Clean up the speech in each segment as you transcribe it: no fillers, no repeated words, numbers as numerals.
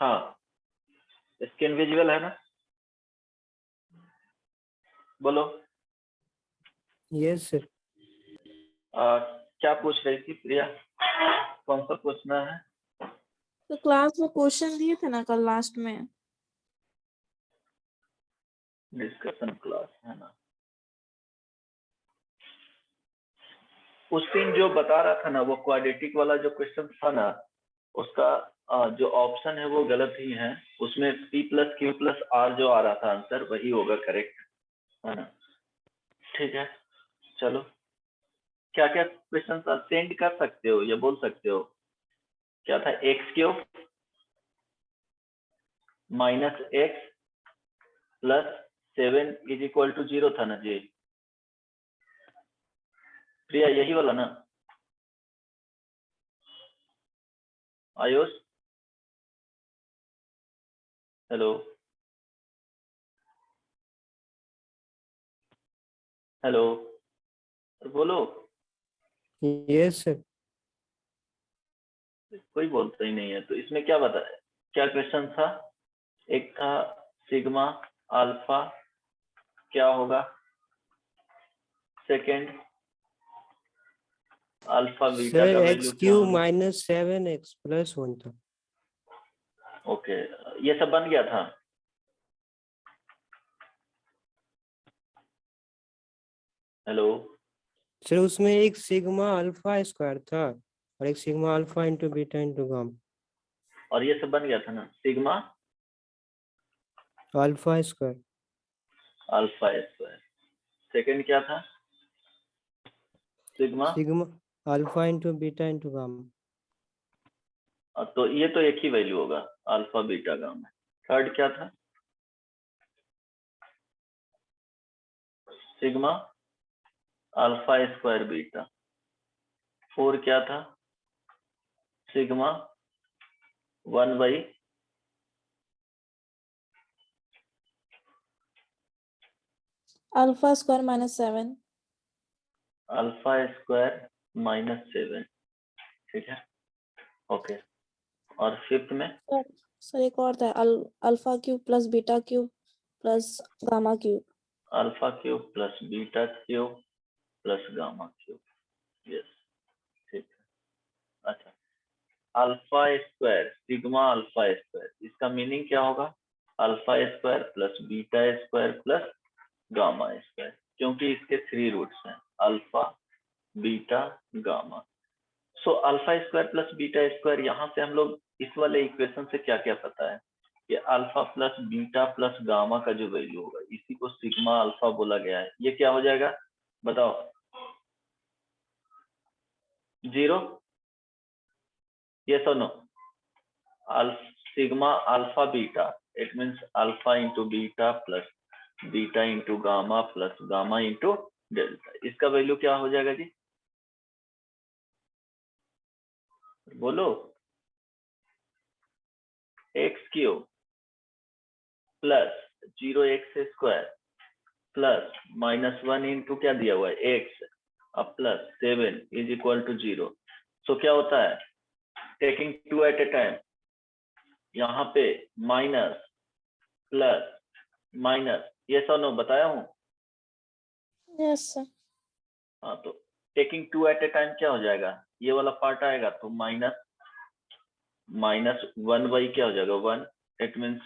हाँ, skin visual है ना? बोलो। Yes sir. क्या पूछ रही थी प्रिया? कौन सा पूछना है? तो क्लास में क्वेश्चन दिए थे ना कल लास्ट में। डिस्कशन क्लास है ना? उस दिन जो बता रहा था ना, वो क्वाड्रेटिक वाला जो क्वेश्चन था ना, उसका जो ऑप्शन है वो गलत ही है। उसमें p plus Q plus R जो आ रहा था आंसर, वही होगा करेक्ट, है ना? ठीक है, चलो। क्या क्या क्वेश्चन सेंड कर सकते हो या बोल सकते हो? क्या था? X cube minus x plus 7 is equal to 0 था ना जी? प्रिया यही वाला ना? आयुष, हेलो हेलो, बोलो। Yes sir. कोई बोलता ही नहीं है। तो इसमें क्या बताया, क्या क्वेश्चन था? एक था सिग्मा अल्फा क्या होगा, सेकंड अल्फा बीटा सर का एक्स वैल्यू क्या क्यूब होगा? माइनस 7x प्लस 1 था। ओके, ये सब बन गया था। हेलो, सर उसमें एक सिग्मा अल्फा स्क्वायर था और एक sigma alpha into beta into gamma. और ये सब बन गया था ना? Sigma alpha square. Alpha square. Second क्या था? Sigma. Sigma alpha into beta into gamma. तो ये तो एक ही वैल्यू होगा, अल्फा बीटा गामा। थर्ड क्या था? Sigma alpha square beta. Four क्या था? Sigma 1 by alpha square minus 7। Alpha square minus 7। ठीक है, ओके। और फिफ्थ में सर एक और था alpha cube plus beta cube plus gamma cube. Alpha cube plus beta cube plus gamma cube. Yes, ठीक है। अच्छा, alpha square sigma alpha square, इसका मीनिंग क्या होगा? Alpha square plus beta square plus gamma square, क्योंकि इसके 3 roots हैं, alpha beta gamma. So alpha square plus beta square, यहाँ से हम लोग इस वाले इक्वेशन से क्या क्या पता है कि alpha plus beta plus gamma का जो वैल्यू होगा, इसी को सिग्मा अल्फा बोला गया है। ये क्या हो जाएगा बताओ? 0? यस और no? Sigma alpha beta, it means alpha into beta plus beta into gamma plus gamma into delta. इसका वैल्यू क्या हो जाएगा जी? बोलो। X cube plus 0x square plus -1 into क्या दिया हुआ है, एक्स, अब plus 7 is equal to 0। So क्या होता है, टेकिंग 2 एट ए टाइम, यहाँ पे माइनस प्लस माइनस, ये सब नो बताया हूँ? Yes sir. हाँ, तो टेकिंग 2 एट ए टाइम क्या हो जाएगा, ये वाला पार्ट आएगा तो -1 बाई क्या हो जाएगा 1। इट मीन्स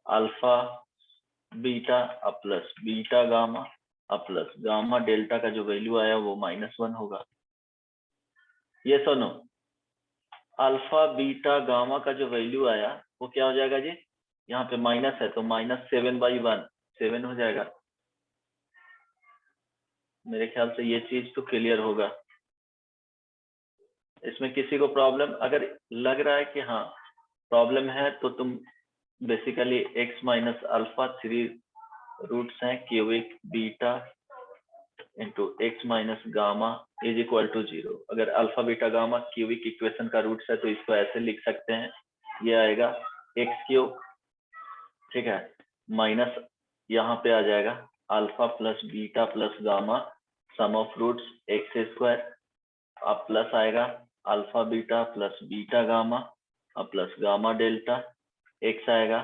अल्फा बीटा अब प्लस बीटा गामा अब प्लस गामा डेल्टा का जो वैल्यू आया वो -1 होगा। ये सुनो, अल्फा बीटा गामा का जो वैल्यू आया वो क्या हो जाएगा जी? यहाँ पे माइनस है तो -7/1 7 हो जाएगा। मेरे ख्याल से ये चीज तो क्लियर होगा। इसमें किसी को प्रॉब्लम अगर लग रहा है कि हाँ प्रॉब्लम है, तो तुम basically x minus alpha 3 roots हैं cubic beta into X minus gamma is equal to 0। अगर alpha beta gamma cubic equation का रूट्स है तो इसको ऐसे लिख सकते हैं, ये आएगा एक्स क्यूब, ठीक है, माइनस यहाँ पे आ जाएगा alpha plus beta plus gamma sum of roots X square, अब प्लस आएगा alpha beta plus beta gamma अब प्लस गामा डेल्टा एक्स आएगा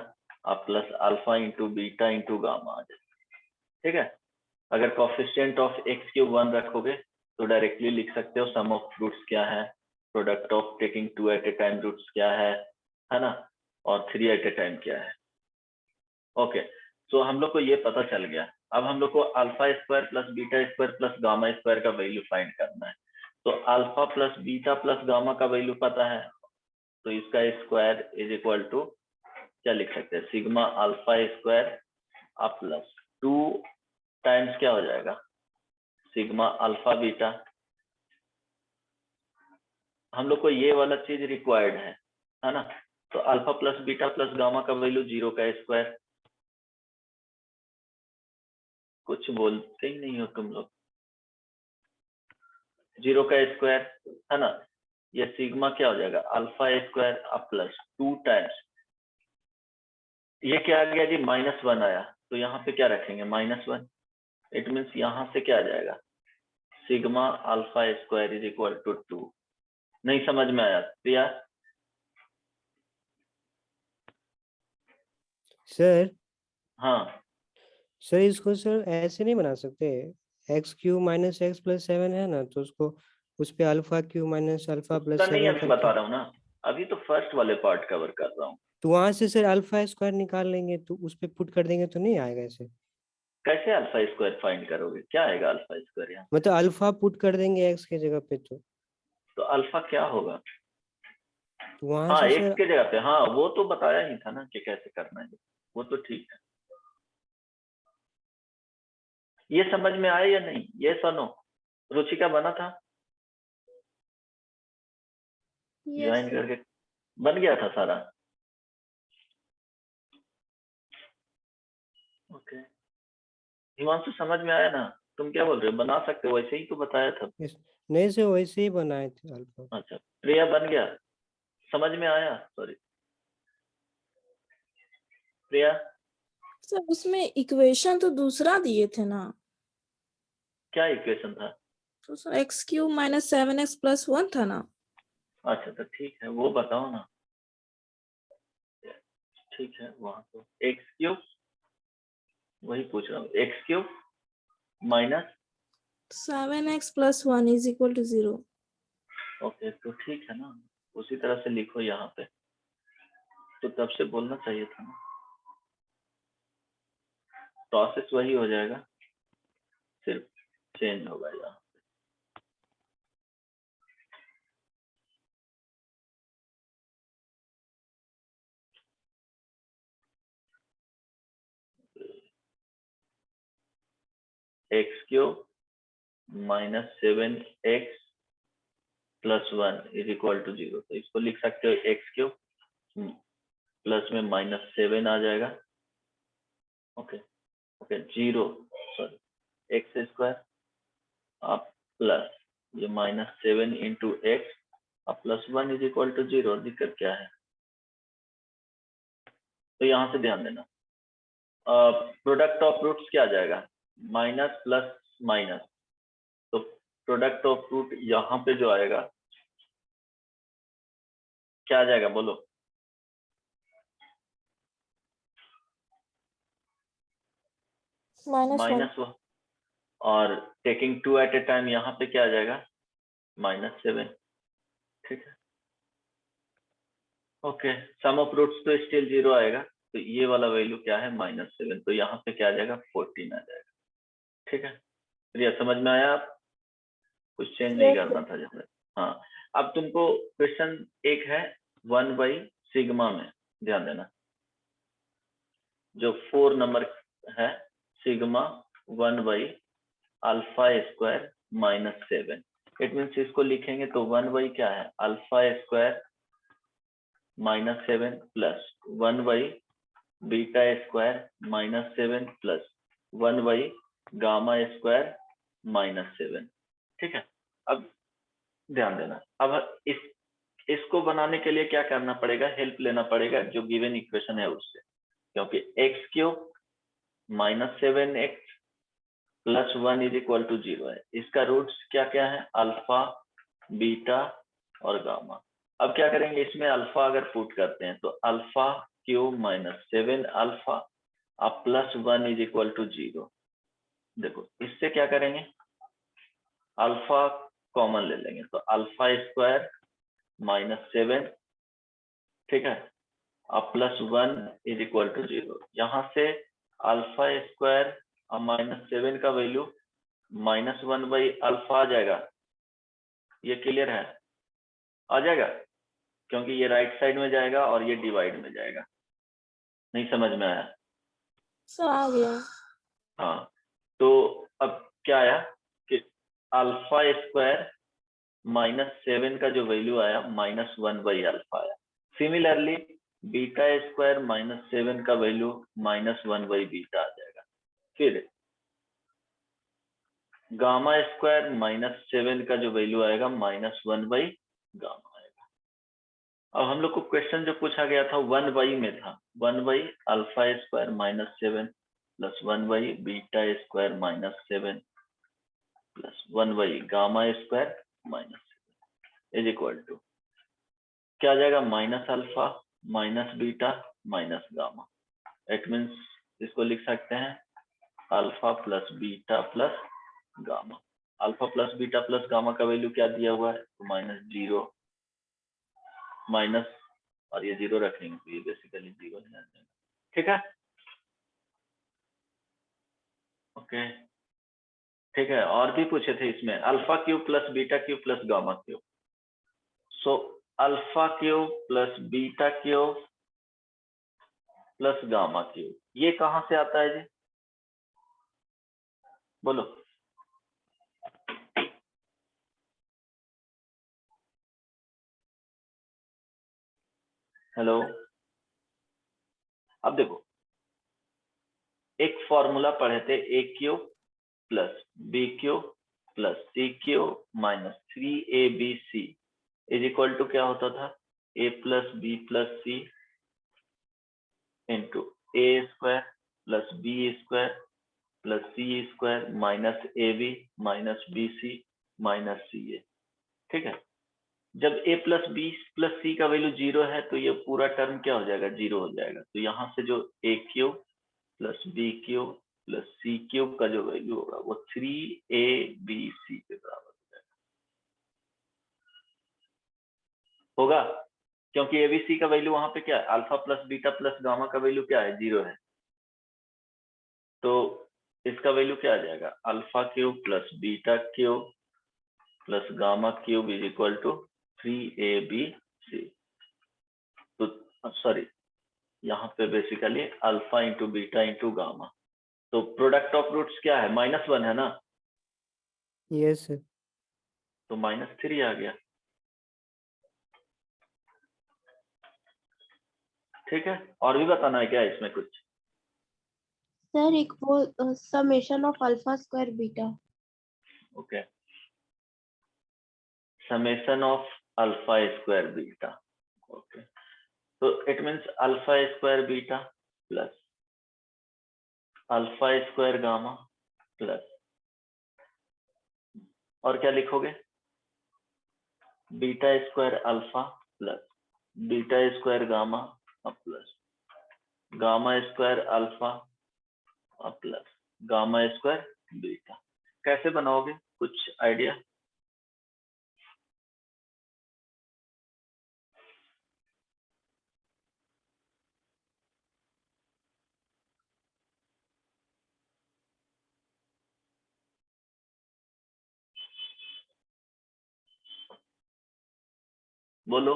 अब plus alpha into beta into gamma आ जाएगा। ठीक है, अगर कोफिशिएंट ऑफ एक्स क्यूब 1 रखोगे तो डायरेक्टली लिख सकते हो सम ऑफ रूट्स क्या है, product of taking 2 at a time roots क्या है ना, और 3 एट ए टाइम क्या है। ओके, तो हम लोग को ये पता चल गया। अब हम लोग को alpha square plus beta square plus gamma square का वैल्यू फाइंड करना है। तो alpha plus beta plus gamma का वैल्यू पता है, तो इसका स्क्वायर इज इक्वल टू क्या लिख सकते हैं, सिग्मा अल्फा स्क्वायर अब प्लस 2 टाइम्स क्या हो जाएगा, सिग्मा अल्फा बीटा। हम लोग को ये वाला चीज रिक्वायर्ड है ना। तो alpha plus beta plus gamma का वैल्यू 0 का स्क्वायर। कुछ बोलते ही नहीं हो तुम लोग। 0 का स्क्वायर है ना, ये सिग्मा क्या हो जाएगा, अल्फा स्क्वायर अब प्लस 2 टाइम्स, ये क्या आ गया जी, -1 आया, तो यहाँ पे क्या रखेंगे -1। इट मीन्स यहाँ से क्या आ जाएगा, sigma alpha square is equal to 2। नहीं समझ में आया प्रिया? सर हाँ, सर इसको सर ऐसे नहीं बना सकते, x q minus x plus 7 है ना, तो उसको उस पे alpha q minus alpha plus उसका नहीं 7 अभी करके, बता रहा हूँ ना, अभी तो फर्स्ट वाले पार्ट कवर कर रहा हूँ। तो वहां से सर अल्फा स्क्वायर निकाल लेंगे तो उस पे पुट कर देंगे तो नहीं आएगा ऐसे। कैसे अल्फा स्क्वायर फाइंड करोगे, क्या आएगा अल्फा स्क्वायर यहाँ? मतलब अल्फा पुट कर देंगे एक्स के जगह पे, तो अल्फा क्या होगा, तो वहां हाँ से एक्स सर के जगह पे, हाँ वो तो बताया ही था ना कि कैसे करना है, वो तो ठीक है। ये समझ में आया या नहीं, ये सुनो, रुचिका बना था, ज्वाइन Yes. करके बन गया था सारा। ओके, हिमांशु समझ में आया ना, तुम क्या बोल रहे हो, बना सकते हो, वैसे ही तो बताया था। नहीं से वैसे ही बनाए थे अल्फा। अच्छा प्रिया बन गया, समझ में आया, सॉरी प्रिया। सर उसमें इक्वेशन तो दूसरा दिए थे ना, क्या इक्वेशन था? तो sir x cube minus 7x plus 1 था ना। अच्छा तो ठीक है, वो बताओ ना। ठीक है, वहां तो एक्स क्यूब, वही पूछ रहा हूँ, x cube minus, 7x plus 1 is equal to 0। Okay तो ठीक है ना, उसी तरह से लिखो यहाँ पे, तो तब से बोलना चाहिए था ना, प्रोसेस वही हो जाएगा, सिर्फ चेंज होगा यहाँ। X cube minus 7x plus 1 is equal to 0, तो इसको लिख सकते हो एक्स क्यूब प्लस में -7 आ जाएगा, okay okay 0 sorry x square अब प्लस ये -7 इंटू एक्स अब प्लस 1 इज इक्वल टू 0। दिक्कत क्या है, तो यहाँ से ध्यान देना, प्रोडक्ट ऑफ रूट्स क्या आ जाएगा, माइनस प्लस माइनस, तो प्रोडक्ट ऑफ रूट यहाँ पे जो आएगा क्या आ जाएगा बोलो, -1। -1, और टेकिंग 2 एट ए टाइम यहाँ पे क्या आ जाएगा, -7। ठीक है, ओके सम ऑफ रूट्स तो स्टिल 0 आएगा, तो ये वाला वैल्यू क्या है -7, तो यहाँ पे क्या आ जाएगा 14 आ जाएगा। ठीक है, तो ये समझ में आया, आप कुछ चेंज नहीं करना था जैसे। हाँ, अब तुमको क्वेश्चन एक है 1/सिग्मा में, ध्यान देना, जो 4 नंबर है, sigma alpha square -7। It means इसको लिखेंगे तो 1/ क्या है, alpha square -7 plus beta square -7 plus gamma square -7। ठीक है, अब ध्यान देना, अब इसको बनाने के लिए क्या करना पड़ेगा, हेल्प लेना पड़ेगा जो गिवन इक्वेशन है उससे, क्योंकि x cube -7x plus 1 is equal to 0 है, इसका रूट्स क्या क्या है, अल्फा बीटा और गामा। अब क्या करेंगे, इसमें अल्फा अगर पुट करते हैं तो अल्फा क्यू माइनस 7 अल्फा अब प्लस 1 इज इक्वल टू 0। देखो इससे क्या करेंगे, अल्फा कॉमन ले लेंगे तो अल्फा स्क्वायर माइनस 7, ठीक है, अब प्लस 1 इज इक्वल टू 0। यहाँ से अल्फा स्क्वायर और माइनस 7 का वैल्यू -1/अल्फा आ जाएगा। ये क्लियर है, आ जाएगा, क्योंकि ये राइट साइड में जाएगा और ये डिवाइड में जाएगा। नहीं समझ में आया? सर आ गया। हाँ, तो अब क्या आया कि अल्फा स्क्वायर -7 का जो वैल्यू आया -1/अल्फा आया। सिमिलरली बीटा स्क्वायर -7 का वैल्यू -1/बीटा आ जाएगा। फिर गामा स्क्वायर -7 का जो वैल्यू आएगा -1/गामा आएगा। अब हम लोग को क्वेश्चन जो पूछा गया था 1/, में था alpha square -7 plus beta square -7 plus gamma square -7 is equal to क्या आ जाएगा, -alpha minus beta minus gamma. It means इसको लिख सकते हैं alpha plus beta plus gamma. Alpha plus beta plus gamma का वैल्यू क्या दिया हुआ है, तो -0 माइनस और ये 0 रखेंगे तो ये बेसिकली 0 हो जाएगा। ठीक है, ओके, ठीक है। और भी पूछे थे इसमें alpha cube plus beta cube plus gamma cube. So alpha cube plus beta cube plus gamma cube, ये कहां से आता है जी, बोलो। हेलो, अब देखो एक फॉर्मूला पढ़े थे a cube plus b cube plus c cube minus 3abc is equal to क्या होता था, a plus b plus c into a square plus b square plus c square minus a b minus b c minus c a. ठीक है, जब a plus b plus c का value 0 है तो ये पूरा टर्म क्या हो जाएगा, 0 हो जाएगा। तो यहाँ से जो a cube plus b cube plus c cube का जो वैल्यू होगा वो 3abc के बराबर हो जाएगा, होगा, क्योंकि एबीसी का वैल्यू वहां पे क्या है, alpha plus beta plus gamma का वैल्यू क्या है, 0 है। तो इसका वैल्यू क्या आ जाएगा, alpha cube plus beta cube plus gamma cube is equal to 3abc। तो सॉरी, यहाँ पे basically alpha into beta into gamma, तो प्रोडक्ट ऑफ रूट्स क्या है, -1 है ना, यस सर। तो -3 आ गया। ठीक है, और भी बताना है क्या इसमें कुछ? सर एक वो summation of alpha square beta. Okay, summation of alpha square beta. Okay, तो it means alpha square beta plus alpha square gamma plus, और क्या लिखोगे, beta square alpha plus beta square gamma plus gamma square alpha plus gamma square beta. कैसे बनाओगे, कुछ idea? बोलो।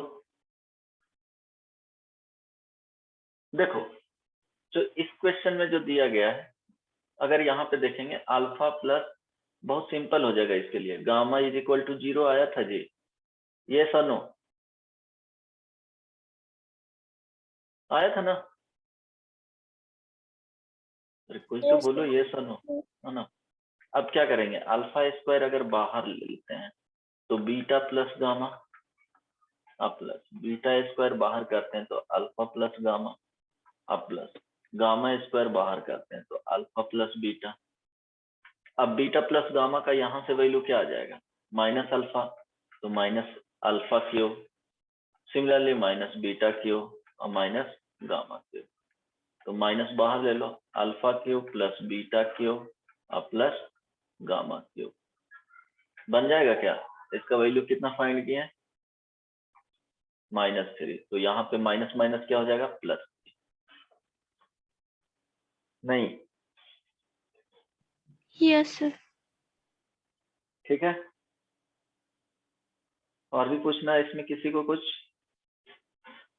देखो, जो इस क्वेश्चन में जो दिया गया है, अगर यहाँ पे देखेंगे अल्फा प्लस, बहुत सिंपल हो जाएगा इसके लिए, गामा इज इक्वल टू 0 आया था जी, ये नो आया था ना, अरे कोई तो Yes, बोलो, sir. ये नो है ना। अब क्या करेंगे, अल्फा स्क्वायर अगर बाहर ले लेते हैं तो beta plus gamma plus beta square बाहर करते हैं तो alpha plus gamma plus gamma square बाहर करते हैं तो अल्फा प्लस बीटा। अब बीटा प्लस गामा का यहाँ से वैल्यू क्या आ जाएगा, माइनस अल्फा, तो minus alpha cube, similarly minus beta cube और माइनस गामा क्यूब। तो माइनस बाहर ले लो, alpha cube plus beta cube और प्लस गामा क्यूब बन जाएगा क्या? इसका वैल्यू कितना फाइंड किए? -3। तो यहाँ पे माइनस माइनस क्या हो जाएगा? प्लस। नहीं, यस सर। ठीक है। और भी पूछना है इसमें किसी को कुछ?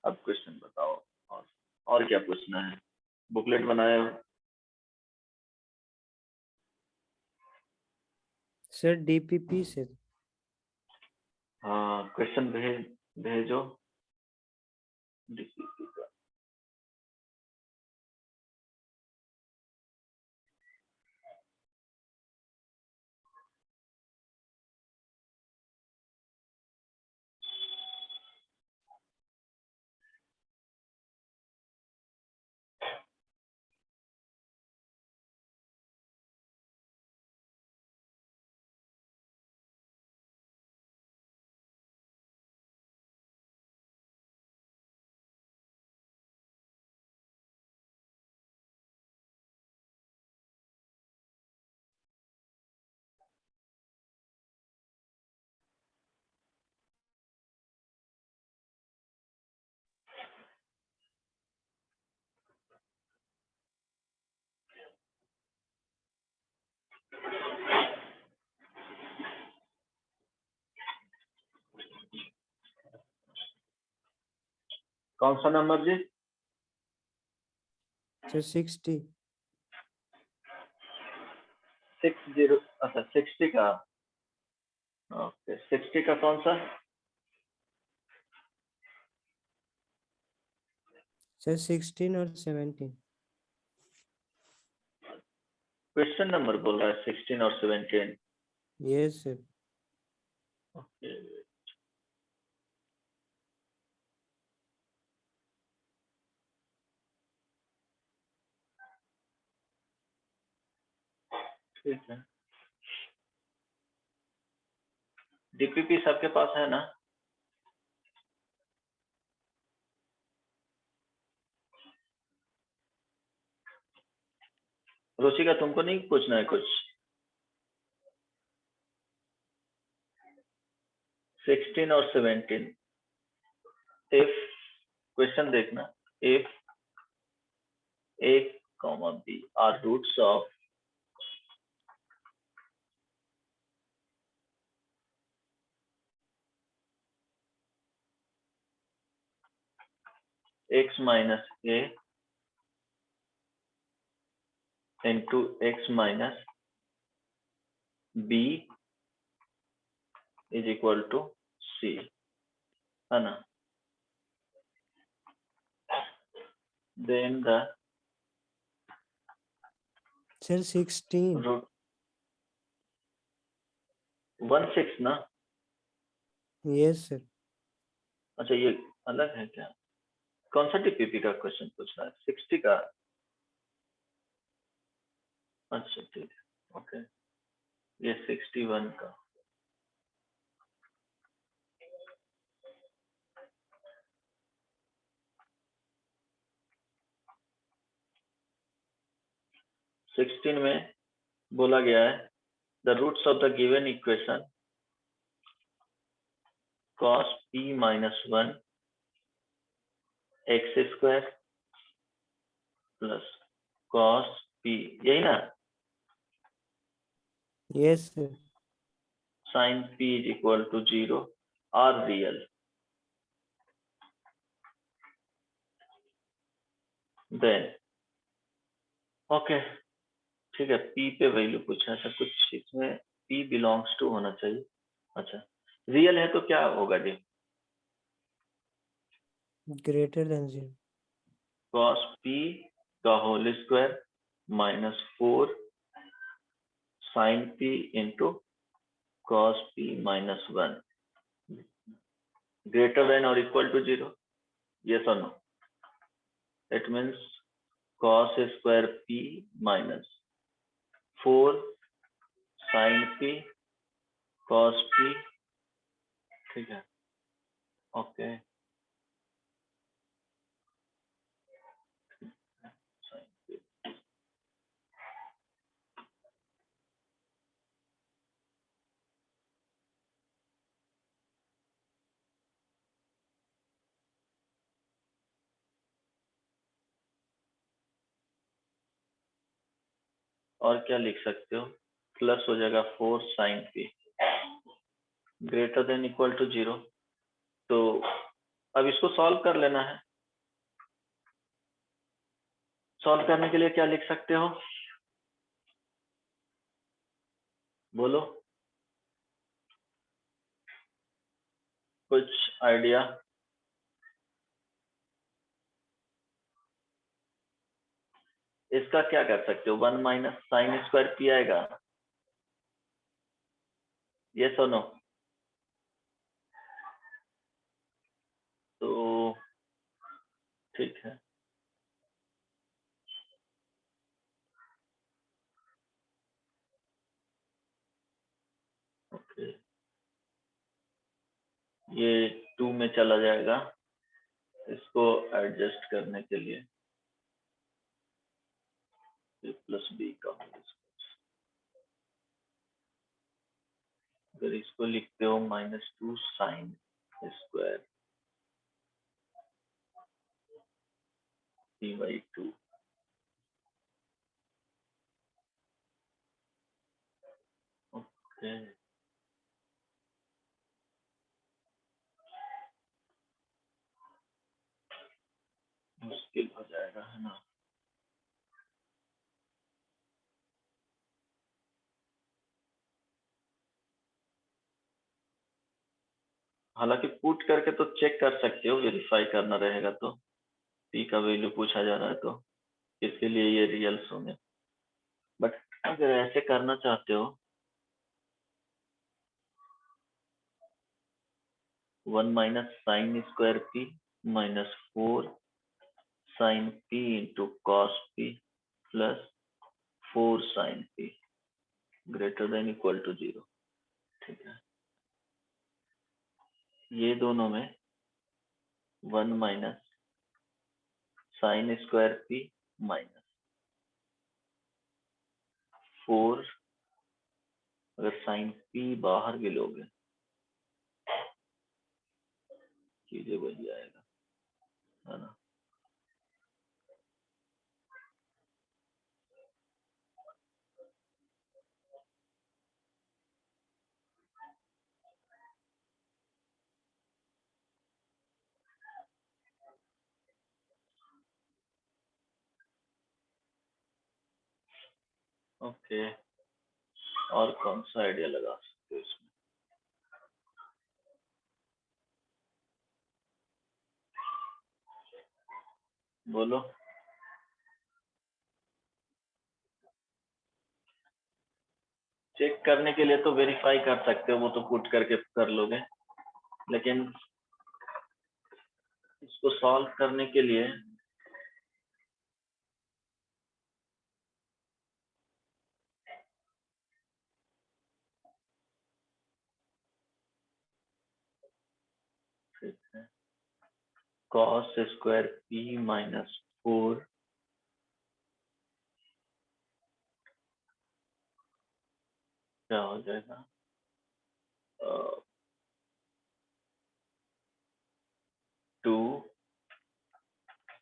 अब क्वेश्चन बताओ। और क्या पूछना है? बुकलेट बनाए हो? सर डीपीपी से। हाँ, क्वेश्चन भेजो DPP का। कौन सा नंबर जी? सर 60। 60। अच्छा, 60 का। ओके, 60 का कौन सा? सर 16 और 17। क्वेश्चन नंबर बोल रहा है 16 और 17। Yes sir. ओके, ठीक है। DPP सबके पास है ना? रुचिका, तुमको नहीं पूछना है कुछ? 16 और 17। इफ, क्वेश्चन देखना, if A, B are roots of x minus A into x minus B is equal to C, है ना? Then the sir 16। root 16 ना? Yes sir. अच्छा, ये अलग है क्या? कौन सा DPP का क्वेश्चन पूछ रहा है? 60 का? अच्छा ठीक है, ओके। ये 61 का। सिक्सटीन में बोला गया है the roots of the given equation cos p minus 1 x square plus cos p, यही ना? Yes sir. sin p is equal to 0 are real. Then okay, ठीक है। p पे वैल्यू पूछा है, सब कुछ इसमें p बिलोंग्स टू होना चाहिए। अच्छा, रियल है तो क्या होगा जी? Greater than 0। cos p का whole square minus 4 sin p into cos p minus 1 greater than or equal to 0? Yes or no? It means cos square p minus 4 sin p cos p, ठीक है, okay. और क्या लिख सकते हो, plus हो जाएगा 4 sine p greater than equal to 0। तो अब इसको सॉल्व कर लेना है। सॉल्व करने के लिए क्या लिख सकते हो, बोलो कुछ आइडिया। इसका क्या कर सकते हो, 1 माइनस साइन स्क्वायर पी आएगा, ये सुनो। तो ठीक है, ओके, ये 2 में चला जाएगा इसको एडजस्ट करने के लिए, प्लस बी का होल स्क्वायर। अगर इसको लिखते हो -2 sine square p by 2, okay, मुश्किल हो जाएगा है ना। हालांकि पुट करके तो चेक कर सकते हो, वेरीफाई करना रहेगा तो। पी का वैल्यू पूछा जा रहा है तो इसके लिए ये रियल्स होंगे, बट अगर ऐसे करना चाहते हो 1 minus sine square p minus 4 sine p into cos p plus 4 sine p greater than equal to 0, ठीक है। ये दोनों में 1 minus sine square p minus 4, अगर साइन पी बाहर भी लोगे चीजें वही आएगा, है ना। ओके, और कौन सा आइडिया लगा सकते हो इसमें, बोलो। चेक करने के लिए तो वेरीफाई कर सकते हो, वो तो पुट करके कर लोगे, लेकिन इसको सॉल्व करने के लिए ठीक है, कॉस स्क्वायर पी माइनस 4 क्या हो जाएगा, 2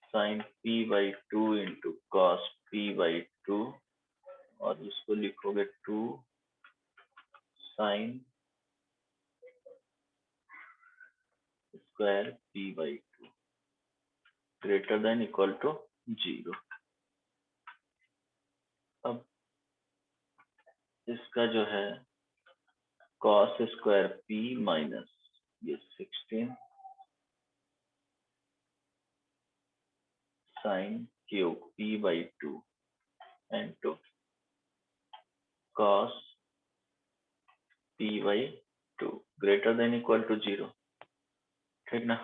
sine p by 2 into cos p by 2, और इसको लिखोगे 2 sine square p by 2 greater than equal to 0। अब इसका जो है कॉस स्क्वायर पी माइनस ये 16 sine cube p by 2 into cos p by 2 greater than equal to 0, ठीक ना।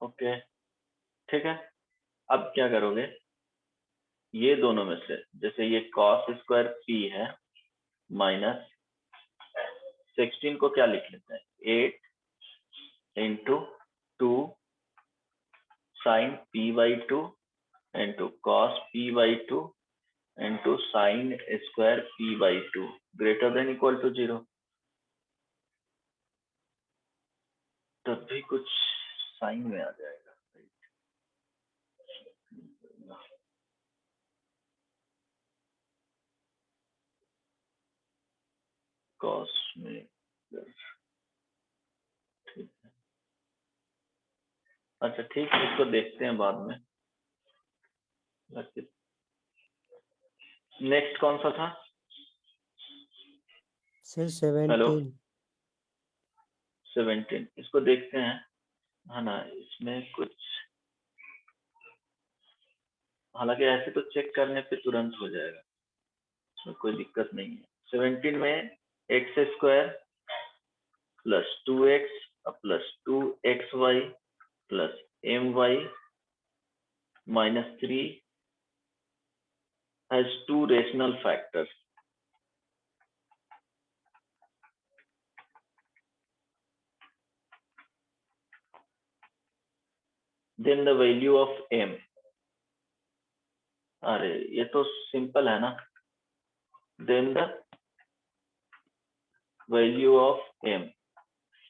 ओके, ठीक है। अब क्या करोगे, ये दोनों में से जैसे ये कॉस स्क्वायर पी है माइनस 16 को क्या लिख लेते हैं 8 into 2 sine p by 2 into cos p by 2 into sine square p by 2 greater than equal to 0। तब भी कुछ साइन में आ जाएगा, कॉस में ठीक है। अच्छा ठीक है, इसको देखते हैं बाद में। नेक्स्ट कौन सा था? Sir hello 17। 17, इसको देखते हैं, है ना। इसमें कुछ, हालांकि ऐसे तो चेक करने पे तुरंत हो जाएगा, इसमें कोई दिक्कत नहीं है। 17 में x square plus 2x plus 2xy plus my minus 3 has two rational factors. Then the value of m, अरे ये तो सिंपल है ना। Then the value of m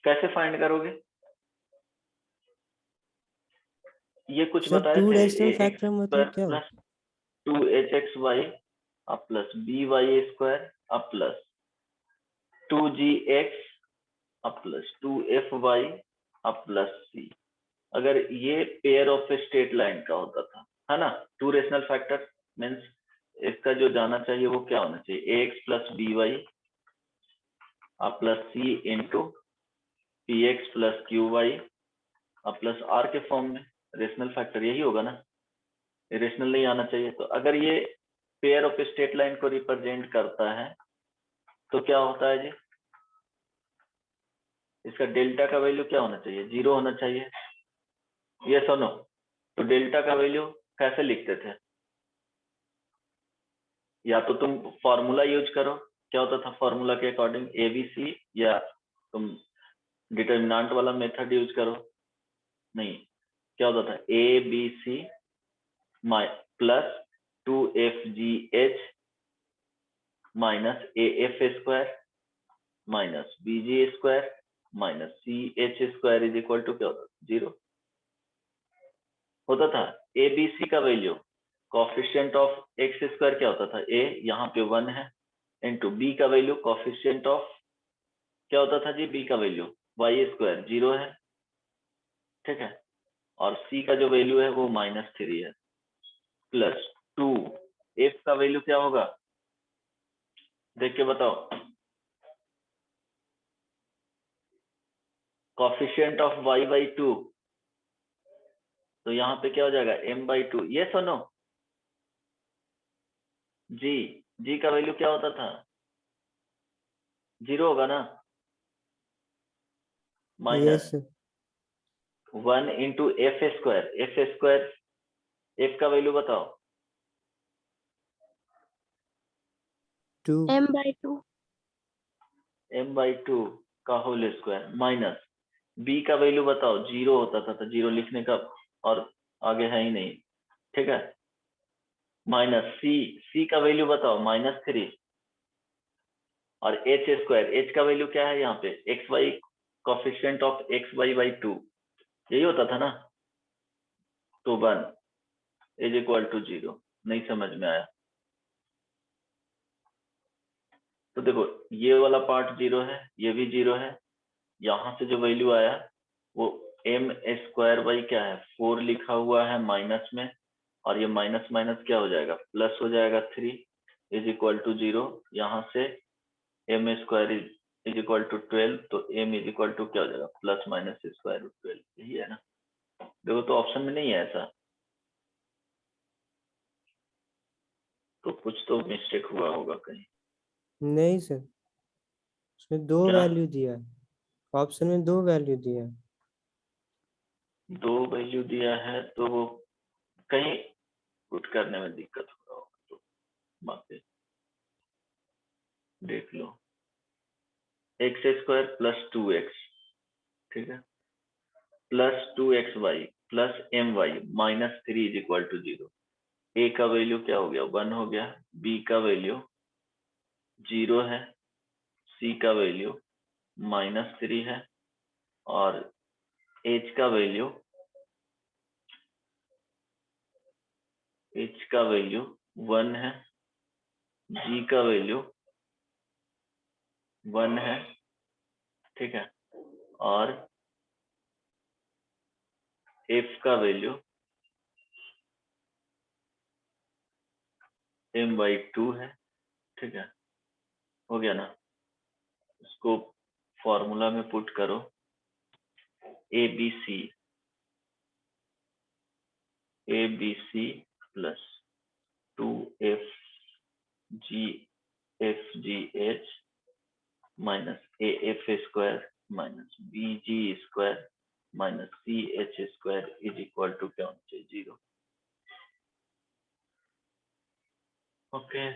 कैसे फाइंड करोगे? ये कुछ सर बताए टू थे, रैशनल ax फैक्टर मतलब स्क्वायर क्या प्लस होता 2hxy plus by square plus 2gx plus 2fy plus c। अगर ये पेयर ऑफ स्ट्रेट लाइन का होता था, है ना, टू रेशनल फैक्टर मीन्स इसका जो जाना चाहिए वो क्या होना चाहिए, ax plus by plus c into px plus qy plus r के फॉर्म में। रेशनल फैक्टर यही होगा ना, रेशनल नहीं आना चाहिए। तो अगर ये पेयर ऑफ स्ट्रेट लाइन को रिप्रेजेंट करता है तो क्या होता है जी, इसका डेल्टा का वैल्यू क्या होना चाहिए, 0 होना चाहिए। ये सुनो, तो डेल्टा का वैल्यू कैसे लिखते थे? या तो तुम फॉर्मूला यूज करो, क्या होता था फॉर्मूला के अकॉर्डिंग, ABC, या तुम डिटर्मिनेंट वाला मेथड यूज करो। नहीं, क्या होता था, ABC plus 2FGH minus AF square minus BG square minus CH square is equal to क्या होता था, 0 होता था। ABC का value coefficient of x square क्या होता था, A, यहाँ पे 1 है, इंटू B का वैल्यू कोफिशिएंट ऑफ क्या होता था जी, B का वैल्यू y स्क्वायर 0 है, ठीक है। और C का जो वैल्यू है वो -3 है, प्लस 2 F का वैल्यू क्या होगा, देख के बताओ, कोफिशिएंट ऑफ y बाई 2, तो यहाँ पे क्या हो जाएगा, m/2। ये सुनो, जी का वैल्यू क्या होता था, 0 होगा ना, minus yes 1 into F square, F का वैल्यू बताओ, 2 m/2 m/2 का होल स्क्वायर माइनस b का वैल्यू बताओ, 0 होता था, तो 0 लिखने का और आगे है ही नहीं, ठीक है। माइनस c का वैल्यू बताओ -3, और h स्क्वायर, h का वैल्यू क्या है यहाँ पे, xy coefficient of xy by 2, यही होता था ना। तो 1 इज इक्वल टू 0, नहीं समझ में आया तो देखो, ये वाला पार्ट 0 है, ये भी 0 है, यहाँ से जो वैल्यू आया वो m स्क्वायर बाई क्या है, 4 लिखा हुआ है माइनस में, और ये माइनस माइनस क्या हो जाएगा, प्लस हो जाएगा, 3 इज इक्वल टू 0। यहाँ से m square is equal to 12, तो m इज इक्वल टू क्या हो जाएगा, प्लस माइनस स्क्वायर रूट 12, यही है ना। देखो तो ऑप्शन में नहीं है ऐसा, तो कुछ तो मिस्टेक हुआ होगा कहीं। नहीं सर, उसमें 2 क्या वैल्यू दिया है, ऑप्शन में 2 वैल्यू दिया है। 2 वैल्यू दिया है, तो वो कहीं पुट करने में दिक्कत हो रहा होगा, तो बाकी देख लो, एक्स स्क्वायर प्लस 2x, ठीक है, plus 2xy plus my minus 3 is equal to 0। A का वैल्यू क्या हो गया, 1 हो गया, बी का वैल्यू 0 है, सी का वैल्यू -3 है, और एच का वैल्यू 1 है, जी का वैल्यू 1 है, ठीक है, और f का वैल्यू m/2 है, ठीक है, हो गया ना। इसको फॉर्मूला में पुट करो, ABC plus 2FGH minus AF square minus BG square minus CH square is equal to क्या होना चाहिए, 0। ओके,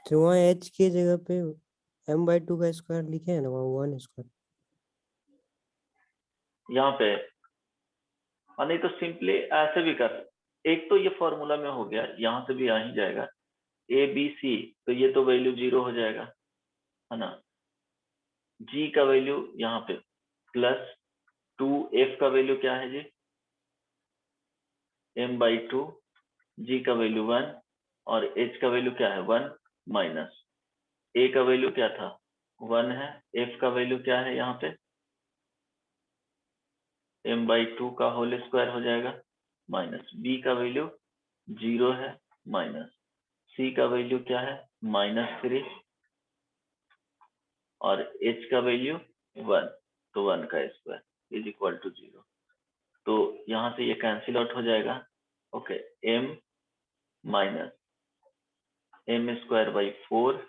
तो वहाँ h की जगह पे m/2 का स्क्वायर लिखे है ना, वहाँ 1 स्क्वायर। यहाँ पे और नहीं तो सिंपली ऐसे भी कर, एक तो ये फॉर्मूला में हो गया, यहाँ से भी आ ही जाएगा ABC, तो ये तो वैल्यू 0 हो जाएगा, है ना। G का वैल्यू यहाँ पे प्लस 2F का वैल्यू क्या है जी, m/2, G का वैल्यू 1 और H का वैल्यू क्या है 1 माइनस A का वैल्यू क्या था 1 है, F का वैल्यू क्या है यहाँ पे m/2 का होल स्क्वायर हो जाएगा माइनस B का वैल्यू 0 है माइनस C का वैल्यू क्या है -3 और H का वैल्यू 1, तो 1 का स्क्वायर इज इक्वल टू 0। तो यहाँ से ये कैंसिल आउट हो जाएगा, ओके, m माइनस m²/4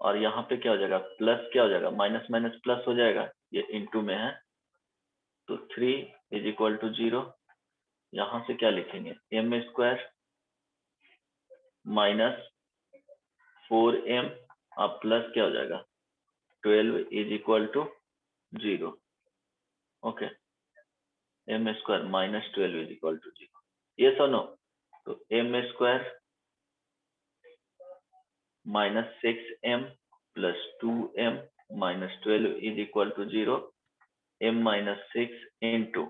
और यहाँ पे क्या हो जाएगा प्लस, क्या हो जाएगा माइनस माइनस प्लस हो जाएगा, ये इनटू में है, तो 3 इज इक्वल टू 0। यहाँ से क्या लिखेंगे m² माइनस 4m अब प्लस क्या हो जाएगा 12 is equal to 0। Okay, m² minus 12 is equal to 0, ये नो। तो m² minus 6m plus 2m minus 12 is equal to 0, m minus 6 into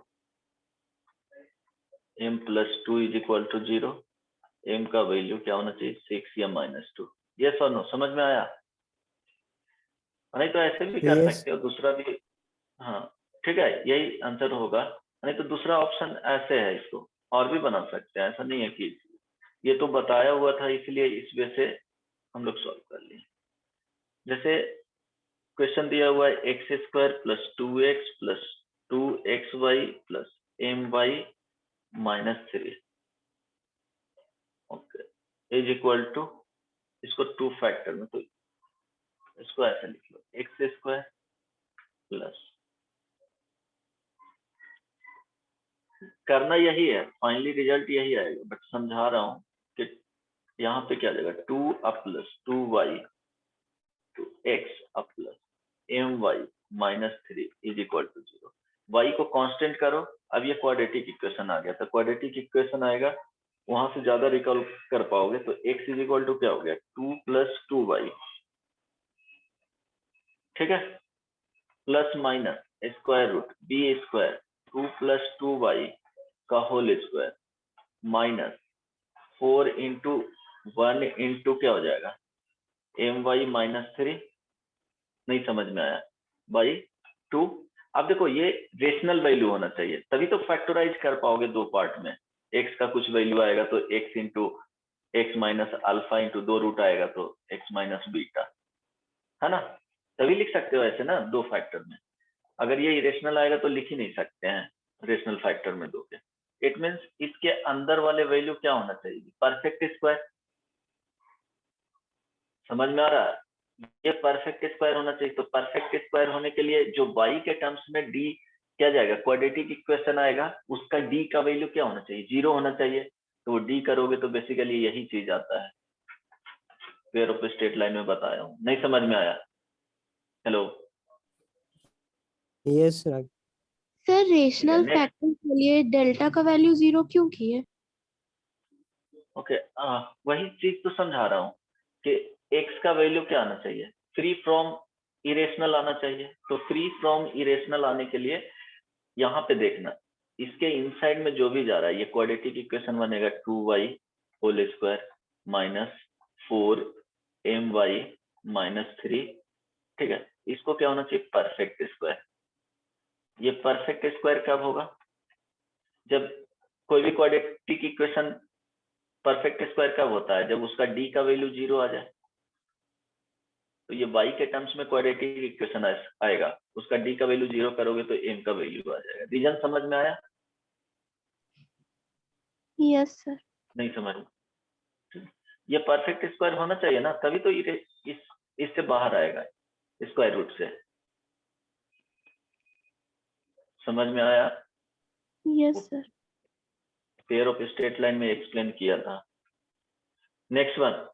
m plus 2 is equal to 0, m का value क्या होना चाहिए 6 या -2, ये नो, समझ में आया। नहीं तो ऐसे भी कर Yes. सकते हो, दूसरा भी, हाँ ठीक है, यही आंसर होगा। नहीं तो दूसरा ऑप्शन ऐसे है, इसको और भी बना सकते हैं, ऐसा नहीं है कि ये तो बताया हुआ था इसलिए इस वे से हम लोग सॉल्व कर लिए। जैसे क्वेश्चन दिया हुआ है x² plus 2x plus 2xy plus my -3, okay, is equal to, इसको 2 फैक्टर में, तो इसको ऐसे लिख लो x² प्लस, करना यही है, फाइनली रिजल्ट यही आएगा, बट समझा रहा हूँ कि यहाँ पे क्या जाएगा 2 up plus 2y to x up plus my -3 is equal to 0। y को कांस्टेंट करो, अब ये क्वाड्रेटिक इक्वेशन आ गया, तो क्वाड्रेटिक इक्वेशन आएगा, वहां से ज्यादा रिकॉल कर पाओगे, तो x इज इक्वल टू क्या हो गया 2 प्लस 2y, ठीक है, plus minus square root b² 2 plus 2y का whole square minus 4 into 1 into क्या हो जाएगा my -3, नहीं समझ में आया, बाई 2। अब देखो ये रेशनल वैल्यू होना चाहिए, तभी तो फैक्टराइज कर पाओगे दो पार्ट में, x का कुछ वैल्यू आएगा तो x into x minus alpha into 2 root आएगा तो x माइनस बीटा, है ना, तभी लिख सकते हो ऐसे ना दो फैक्टर में। अगर ये इरेशनल आएगा तो लिख ही नहीं सकते हैं रेशनल फैक्टर में दो के। इट मीन्स इसके अंदर वाले वैल्यू क्या होना चाहिए परफेक्ट स्क्वायर, समझ में आ रहा है, ये परफेक्ट स्क्वायर होना चाहिए। तो परफेक्ट स्क्वायर होने के लिए जो y के टर्म्स में d क्या जाएगा क्वाड्रेटिक इक्वेशन आएगा, उसका d का वैल्यू क्या होना चाहिए 0 होना चाहिए, तो वो d करोगे तो बेसिकली यही चीज आता है, पेयर ऑफ स्ट्रेट लाइन में बताया हूँ, नहीं समझ में आया। Hello, Yes, Rag. Sir rational next. Factor के लिए डेल्टा का वैल्यू 0 क्यों किए? ओके, वही चीज तो समझा रहा हूँ कि x का वैल्यू क्या आना चाहिए फ्री फ्रॉम इरेशनल आना चाहिए, तो फ्री फ्रॉम इरेशनल आने के लिए यहाँ पे देखना इसके इनसाइड में जो भी जा रहा है, ये क्वाड्रेटिक इक्वेशन बनेगा 2y whole square minus 4 my -3, ठीक है। इसको क्या होना चाहिए, परफेक्ट स्क्वायर। ये परफेक्ट स्क्वायर कब होगा, जब कोई भी क्वाड्रेटिक इक्वेशन परफेक्ट स्क्वायर कब होता है, जब उसका डी का वैल्यू 0 आ जाए। तो ये y के टर्म्स में क्वाड्रेटिक इक्वेशन आएगा, उसका डी का वैल्यू 0 करोगे तो m का वैल्यू आ जाएगा। रीजन समझ में आया? Yes sir. नहीं समझ में? ये परफेक्ट स्क्वायर होना चाहिए ना, तभी तो ये इससे बाहर आएगा, स्क्वायर रूट से। समझ में आया? Yes sir. Pair of straight line में एक्सप्लेन किया था। Next one,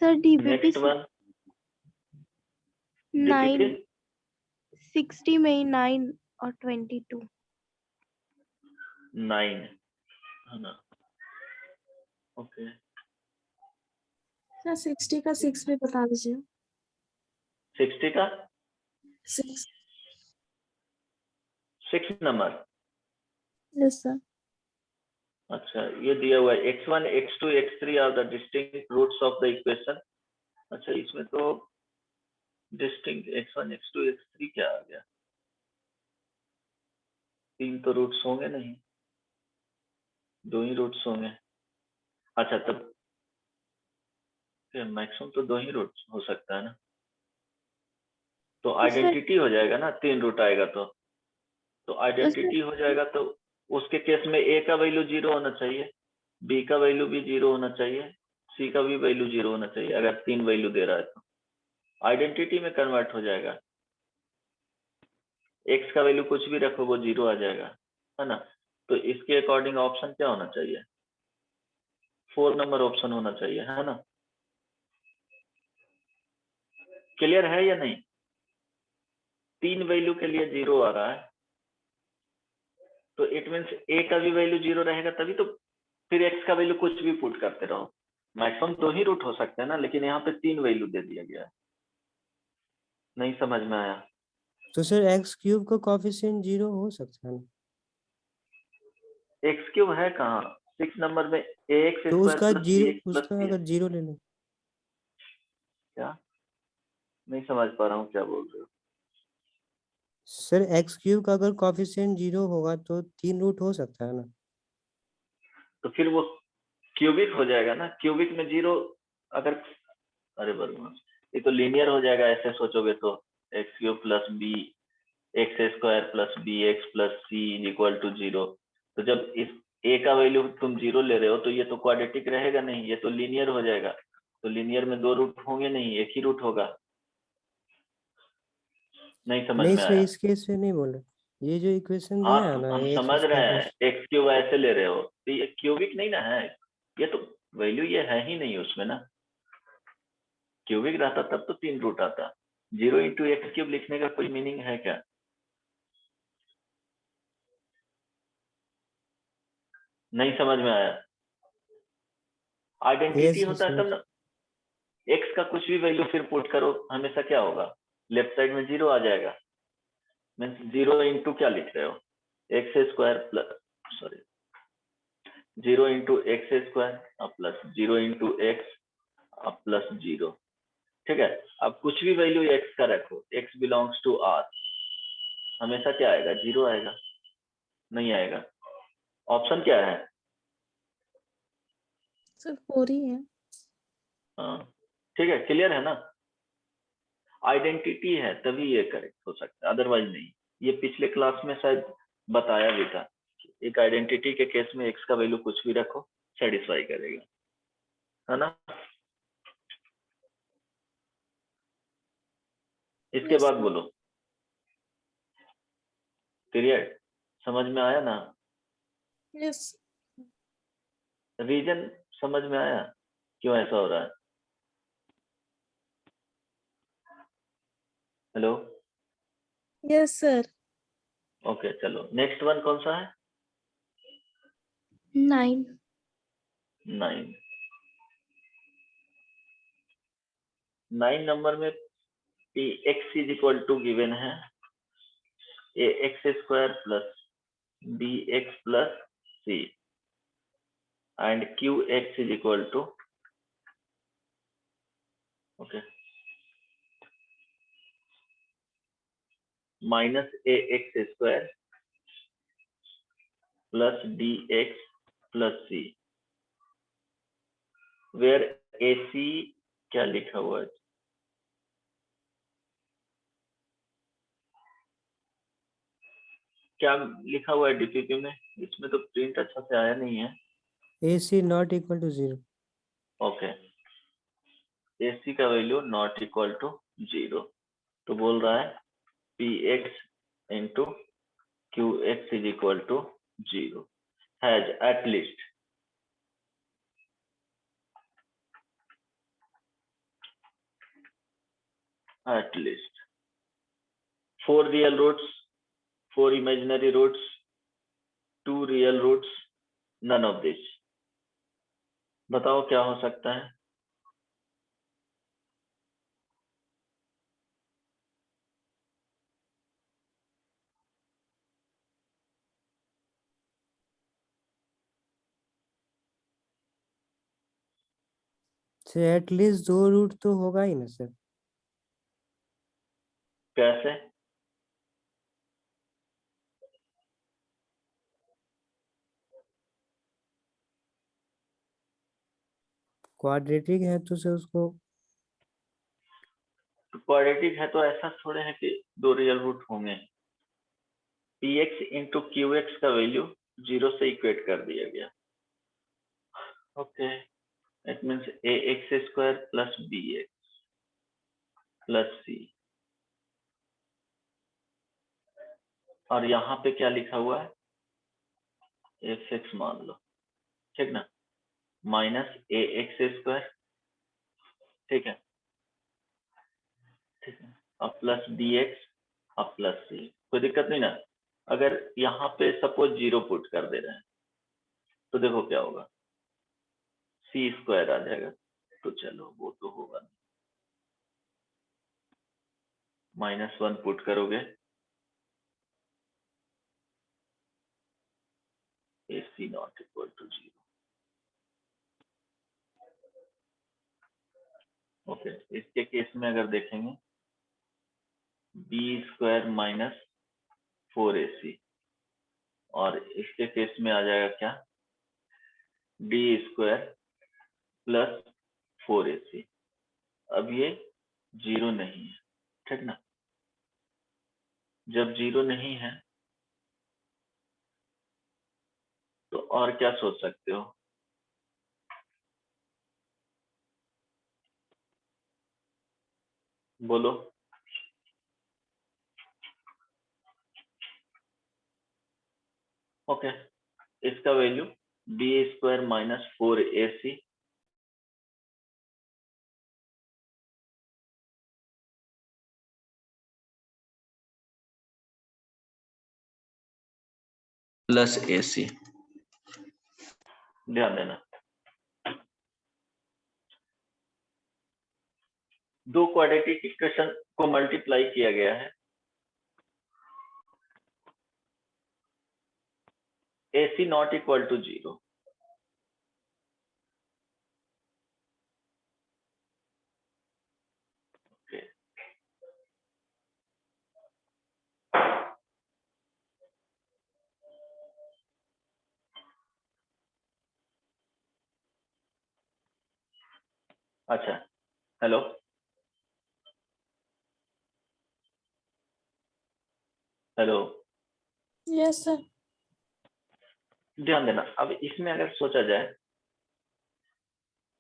sir DBT next one 9 60 में 9 और 22। 9 है ना, ओके। सर 60 का 6 भी बता दीजिए। 60 का 6। 6 नंबर, यस सर। अच्छा ये दिया हुआ है x1 x2 x3 are the distinct roots of the equation. अच्छा इसमें तो डिस्टिंक्ट x1 x2 x3 क्या आ गया, 3 तो रूट्स होंगे नहीं, 2 ही रूट्स होंगे। अच्छा तब मैक्सिमम तो 2 ही रूट्स हो सकता है ना, तो आइडेंटिटी हो जाएगा ना, 3 रूट आएगा तो आइडेंटिटी हो जाएगा। तो उसके केस में a का वैल्यू 0 होना चाहिए, b का वैल्यू भी 0 होना चाहिए, c का भी वैल्यू 0 होना चाहिए। अगर 3 वैल्यू दे रहा है तो आइडेंटिटी में कन्वर्ट हो जाएगा। x का वैल्यू कुछ भी रखो वो 0 आ जाएगा, है ना। तो इसके अकॉर्डिंग ऑप्शन क्या होना चाहिए, 4 नंबर ऑप्शन होना चाहिए, है ना। क्लियर है या नहीं? 3 वैल्यू के लिए 0 आ रहा है, तो इट मीन्स a का भी वैल्यू 0 रहेगा, तभी तो फिर x का वैल्यू कुछ भी पुट करते रहो। मैक्सिमम 2 ही रूट हो सकते हैं ना, लेकिन यहाँ पे 3 वैल्यू दे दिया गया है। नहीं समझ में आया? तो सर एक्स क्यूब का कोफिशिएंट 0 हो सकता है ना? एक्स क्यूब है कहाँ, 6 नंबर में ax तो स्क्वायर उसका प्लस जीरो, bx प्लस उसका c। अगर 0 ले लो। क्या नहीं समझ पा रहा हूँ, क्या बोल रहे हो? सर एक्स क्यूब का अगर कोफिशिएंट 0 होगा तो 3 रूट हो सकता है ना। तो फिर वो क्यूबिक हो जाएगा ना, क्यूबिक में 0 अगर, अरे बदमाश, ये तो लीनियर हो जाएगा ऐसे सोचोगे तो। X cube plus b x square plus b x plus c equal to 0। तो जब इस a का वैल्यू तुम 0 ले रहे हो तो ये तो क्वाड्रेटिक रहेगा नहीं, ये तो लीनियर हो जाएगा। तो लीनियर में 2 रूट होंगे नहीं, एक ही रूट होगा। नहीं समझ नहीं में सर, आया? इस केस में नहीं बोले, ये जो इक्वेशन हाँ दिया है ना हम एक्स समझ रहे स्क्वायर हैं, प्लस। एक्स क्यूब ऐसे ले रहे हो तो ये क्यूबिक नहीं ना है, ये तो वैल्यू ये है ही नहीं उसमें ना। क्यूबिक रहता तब तो 3 रूट आता। 0 इंटू एक्स क्यूब लिखने का कोई मीनिंग है क्या? नहीं समझ में आया? आइडेंटिटी यस होता है सर। तब ना, एक्स का कुछ भी वैल्यू फिर पुट करो, हमेशा क्या होगा, लेफ्ट साइड में 0 आ जाएगा। मीन्स 0 इंटू क्या लिख रहे हो, x square plus, sorry 0 into x square plus 0 into x plus 0। ठीक है, अब कुछ भी वैल्यू एक्स का रखो, एक्स बिलोंग्स टू आर, हमेशा क्या आएगा, 0 आएगा, नहीं आएगा। ऑप्शन क्या है? सर 4 ही है। हाँ ठीक है, क्लियर है ना। आइडेंटिटी है तभी ये करेक्ट हो सकता है, अदरवाइज नहीं। ये पिछले क्लास में शायद बताया भी था, एक आइडेंटिटी के केस में एक्स का वैल्यू कुछ भी रखो सेटिस्फाई करेगा, है ना। इसके यस बाद सर। बोलो, पीरियड समझ में आया ना, यस। रीजन समझ में आया क्यों ऐसा हो रहा है? Hello, yes sir. ओके चलो नेक्स्ट वन कौन सा है? 9। 9। 9 नंबर में p x is equal to given है a x square plus b x plus c. and qx is equal to, okay, minus ax square plus dx plus c, where ac क्या लिखा हुआ है? क्या लिखा हुआ है डीपीपी में? इसमें तो प्रिंट अच्छा से आया नहीं है। AC not equal to 0. Okay, AC का वैल्यू नॉट इक्वल टू 0, तो बोल रहा है px into qx is equal to 0 has at least four real roots, 4 imaginary roots, 2 real roots, none of this. बताओ क्या हो सकता है? सर एटलीस्ट 2 रूट तो होगा ही ना सर। कैसे? क्वाड्रेटिक है तो सर उसको क्वाड्रेटिक है तो ऐसा थोड़े है कि 2 रियल रूट होंगे। px इंटू qx का वैल्यू 0 से इक्वेट कर दिया गया। Okay, it means ax square plus bx plus c, और यहाँ पे क्या लिखा हुआ है? fx मान लो, ठीक ना, माइनस ax स्क्वायर, ठीक है, ठीक है, अब प्लस dx अब प्लस c, कोई दिक्कत नहीं ना। अगर यहाँ पे सपोज 0 पुट कर दे रहे हैं तो देखो क्या होगा, c स्क्वायर आ जाएगा, तो चलो वो तो होगा नहीं। -1 पुट करोगे, ac not equal to 0। Okay, इसके केस में अगर देखेंगे b स्क्वायर माइनस 4ac, और इसके केस में आ जाएगा क्या, d स्क्वायर प्लस 4ac। अब ये 0 नहीं है, ठीक ना। जब 0 नहीं है तो और क्या सोच सकते हो? बोलो। ओके, इसका value b square minus 4ac plus ac, ध्यान देना। दो क्वाड्रेटिक इक्वेशन को मल्टीप्लाई किया गया है, ac नॉट इक्वल टू 0। अच्छा, हेलो, हेलो, Yes, sir. ध्यान देना। अब इसमें अगर सोचा जाए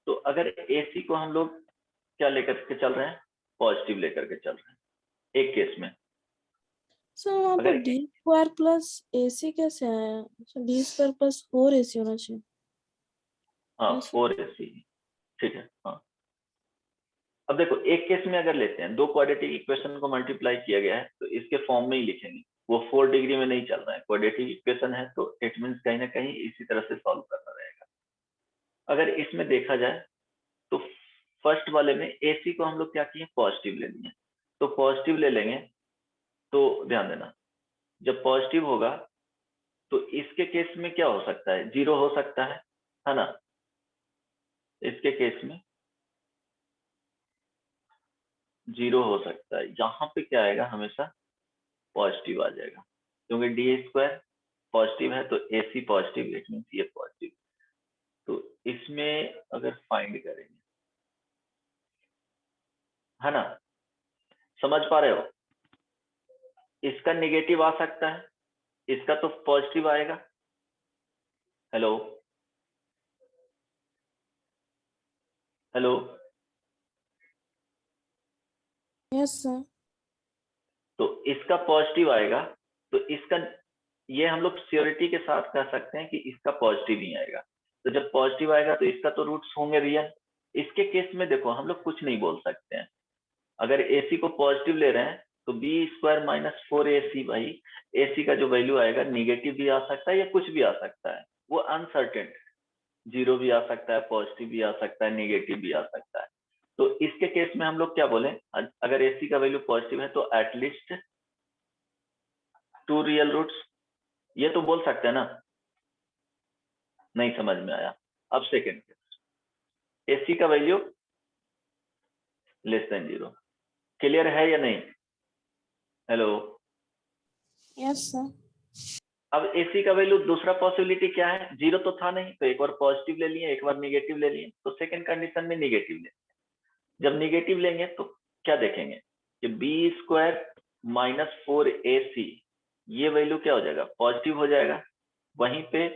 तो अगर AC को हम लोग क्या लेकर के चल रहे हैं, पॉजिटिव लेकर के चल रहे हैं एक केस में। सर वहाँ पर अगर डी स्क्वायर प्लस AC कैसे आया? डी स्क्वायर प्लस 4AC होना चाहिए। हाँ Yes, sir. 4AC, ठीक है। हाँ, अब देखो एक केस में अगर लेते हैं, दो क्वाड्रेटिक इक्वेशन को मल्टीप्लाई किया गया है तो इसके फॉर्म में ही लिखेंगे, वो 4 डिग्री में नहीं चल रहा है, क्वाड्रेटिक इक्वेशन है तो इट मीन्स कहीं ना कहीं इसी तरह से सॉल्व करना रहेगा। अगर इसमें देखा जाए तो फर्स्ट वाले में AC को हम लोग क्या किए, पॉजिटिव ले लिए, तो पॉजिटिव ले लेंगे तो ध्यान देना, जब पॉजिटिव होगा तो इसके केस में क्या हो सकता है, 0 हो सकता है, है ना। इसके केस में 0 हो सकता है, यहाँ पे क्या आएगा, हमेशा पॉजिटिव आ जाएगा, क्योंकि डी स्क्वायर पॉजिटिव है तो AC पॉजिटिव, इट मीन्स ये पॉजिटिव। तो इसमें अगर फाइंड करेंगे, है ना, समझ पा रहे हो, इसका नेगेटिव आ सकता है, इसका तो पॉजिटिव आएगा। Hello hello, Yes, sir. तो इसका पॉजिटिव आएगा, तो इसका, ये हम लोग श्योरिटी के साथ कह सकते हैं कि इसका पॉजिटिव ही आएगा। तो जब पॉजिटिव आएगा तो इसका तो रूट्स होंगे रियल। इसके केस में देखो हम लोग कुछ नहीं बोल सकते हैं, अगर AC को पॉजिटिव ले रहे हैं तो B² माइनस 4AC, भाई AC का जो वैल्यू आएगा निगेटिव भी आ सकता है या कुछ भी आ सकता है, वो अनसर्टेन, 0 भी आ सकता है, पॉजिटिव भी आ सकता है, निगेटिव भी आ सकता है। तो इसके केस में हम लोग क्या बोले, अगर AC का वैल्यू पॉजिटिव है तो एटलीस्ट 2 रियल रूट्स, ये तो बोल सकते हैं ना। नहीं समझ में आया। अब सेकेंड केस, AC का वैल्यू लेस देन 0, क्लियर है या नहीं? Hello, Yes, sir. अब AC का वैल्यू दूसरा पॉसिबिलिटी क्या है, 0 तो था नहीं, तो एक बार पॉजिटिव ले लिए, एक बार निगेटिव ले लिए, तो सेकंड कंडीशन में निगेटिव ले। जब निगेटिव लेंगे तो क्या देखेंगे कि B² माइनस 4AC, ये वैल्यू क्या हो जाएगा, पॉजिटिव हो जाएगा। वहीं पे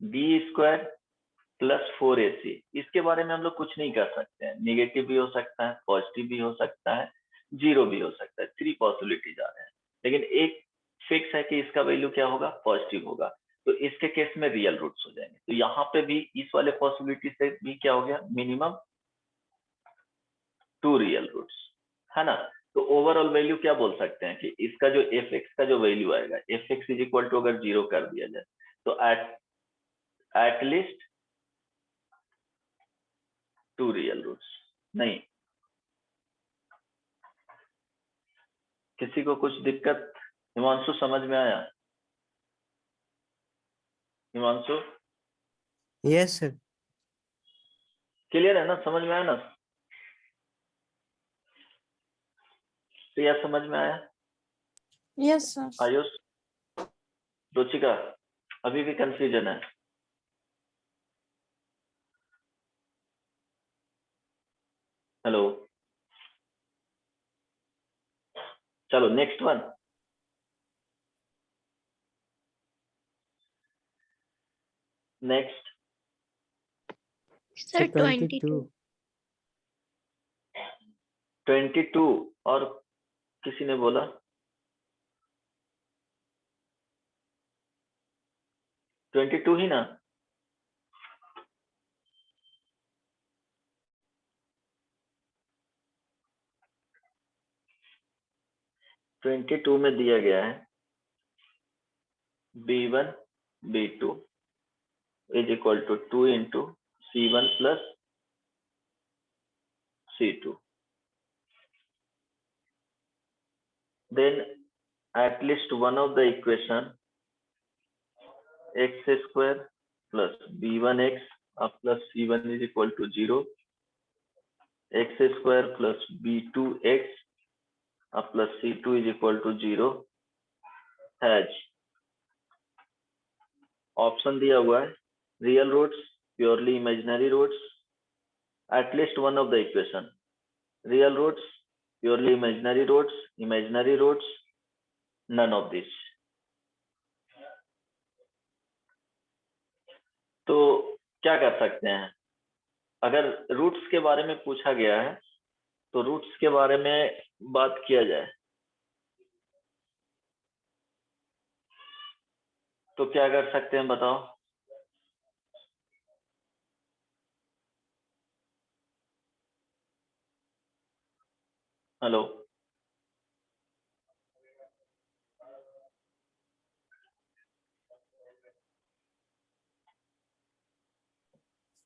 B² प्लस 4AC, इसके बारे में हम लोग कुछ नहीं कर सकते हैं, निगेटिव भी हो सकता है, पॉजिटिव भी हो सकता है, 0 भी हो सकता है, 3 पॉसिबिलिटीज आ रहे हैं। लेकिन एक फिक्स है कि इसका वैल्यू क्या होगा, पॉजिटिव होगा, तो इसके केस में रियल रूट्स हो जाएंगे। तो यहाँ पे भी इस वाले पॉसिबिलिटी से भी क्या हो गया, मिनिमम 2 रियल रूट्स, है ना। तो ओवरऑल वैल्यू क्या बोल सकते हैं कि इसका जो fx का जो वैल्यू आएगा, fx इज इक्वल टू अगर 0 कर दिया जाए तो एटलीस्ट 2 रियल रूट्स। नहीं, किसी को कुछ दिक्कत? हिमांशु समझ में आया? Himanshu yes sir. क्लियर है ना, समझ में आया ना? तो यह समझ में आया? Yes, sir. आयुष, रुचिका, अभी भी कंफ्यूजन है? हेलो, चलो नेक्स्ट वन। Next sir 22। 22, और किसी ने बोला 22 ही ना? ट्वेंटी टू में दिया गया है B1 B2 is equal to 2 into C1 plus C2, then at least one of the equation x square plus b1x plus c1 is equal to 0, x square plus b2x plus c2 is equal to 0 has option दिया हुआ है real roots, purely imaginary roots, at least one of the equation, real roots, purely imaginary roots, none of this। तो क्या कर सकते हैं, अगर roots के बारे में पूछा गया है तो रूट्स के बारे में बात किया जाए तो क्या कर सकते हैं बताओ? हेलो,